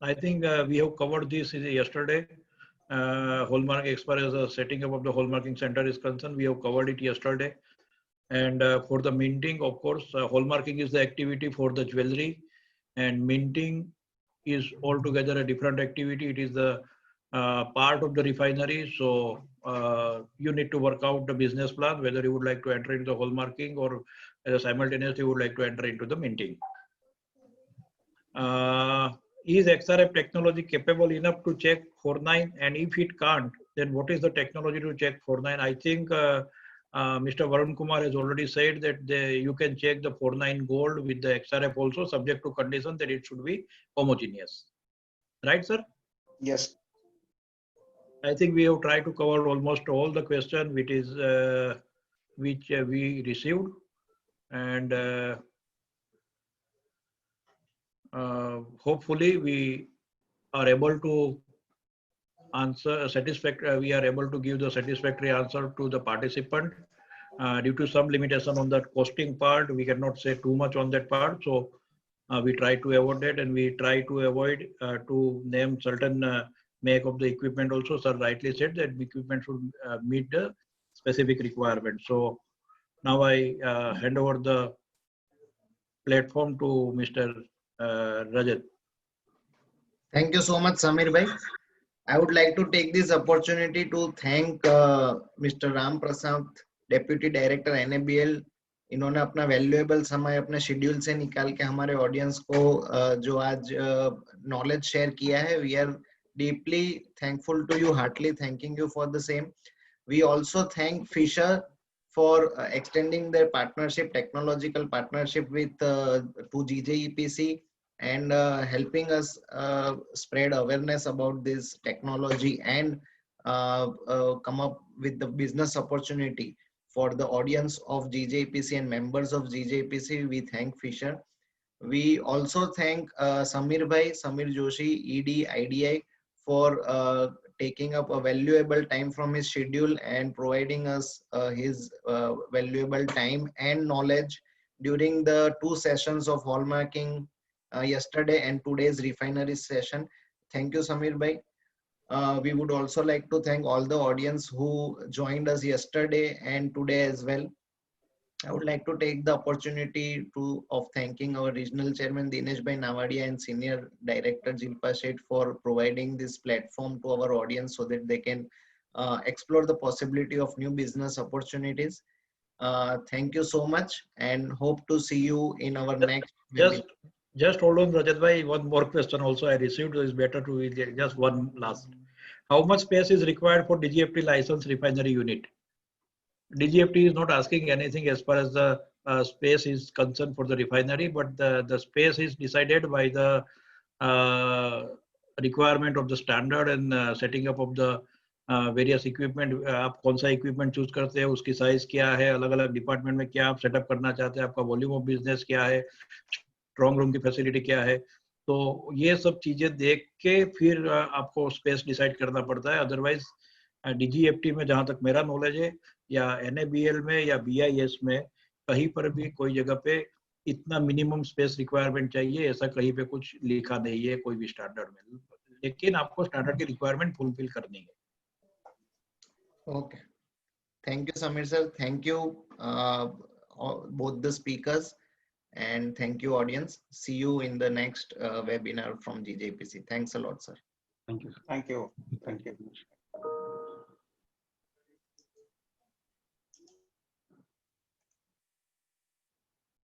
Speaker 1: I think we have covered this yesterday. Hallmark, as far as the setting up of the hallmarking center is concerned, we have covered it yesterday. And for the minting, of course, hallmarking is the activity for the jewelry, and minting is altogether a different activity. It is the part of the refinery. So you need to work out the business plan, whether you would like to enter into the hallmarking or simultaneously you would like to enter into the minting. Is XRF technology capable enough to check 49? And if it can't, then what is the technology to check 49? I think Mr. Varun Kumar has already said that you can check the 49 gold with the XRF also, subject to condition that it should be homogeneous. Right, sir?
Speaker 2: Yes.
Speaker 1: I think we have tried to cover almost all the questions which we received, and hopefully we are able to answer satisfactory. We are able to give the satisfactory answer to the participant. Due to some limitation on that costing part, we cannot say too much on that part. So we try to avoid that, and we try to avoid to name certain make of the equipment also. Sir rightly said that equipment should meet the specific requirement. So now I hand over the platform to Mr. Rajat.
Speaker 4: Thank you so much, Samir bhai. I would like to take this opportunity to thank Mr. Ram Prasad, Deputy Director NABL. इन्होंने अपना valuable समय अपने schedule से निकाल के हमारे audience को जो आज नॉलेज शेयर किया है, we are deeply thankful to you, heartily thanking you for the same. We also thank Fisher for extending their partnership, technological partnership with to GJEPC, and helping us spread awareness about this technology and come up with the business opportunity for the audience of GJEPC and members of GJEPC. We thank Fisher. We also thank Samir bhai, Samir Joshi, ED, IDI, for taking up a valuable time from his schedule and providing us his valuable time and knowledge during the 2 sessions of hallmarking yesterday and today's refinery session. Thank you, Samir bhai. We would also like to thank all the audience who joined us yesterday and today as well. I would like to take the opportunity of thanking our regional chairman Dinesh Bhai Navadia and senior director Jilpa Sheth for providing this platform to our audience so that they can explore the possibility of new business opportunities. Thank you so much and hope to see you in our next
Speaker 1: Just,
Speaker 4: webinar.
Speaker 1: just hold on, Rajat bhai. One more question also I received. Is better to just one last. How much space is required for DGFT license refinery unit? DGFT is not asking anything as far as the space is concerned for the refinery, but the space is decided by the requirement of the standard and setting up of the various equipment आप कौन सा equipment choose करते हैं उसकी size क्या है अलग अलग डिपार्टमेंट में क्या आप सेटअप करना चाहते हैं आपका वॉल्यूम ऑफ बिजनेस क्या है स्ट्रॉन्ग रूम की फैसिलिटी क्या है तो ये सब चीजें देख के फिर आपको स्पेस डिसाइड करना पड़ता है अदरवाइज डीजीएफटी में जहां तक मेरा नॉलेज है या एनएबीएल में या बीआईएस में कहीं पर भी कोई जगह पे इतना मिनिमम स्पेस रिक्वायरमेंट चाहिए ऐसा कहीं पे कुछ लिखा नहीं है कोई भी स्टैंडर्ड में लेकिन आपको स्टैंडर्ड की रिक्वायरमेंट फुलफिल करनी है
Speaker 4: Okay. Thank you, Samir sir. Thank you, both the speakers, and thank you, audience. See you in the next webinar from GJPC. Thanks a lot, sir.
Speaker 3: Thank you.
Speaker 2: Thank you. Thank you.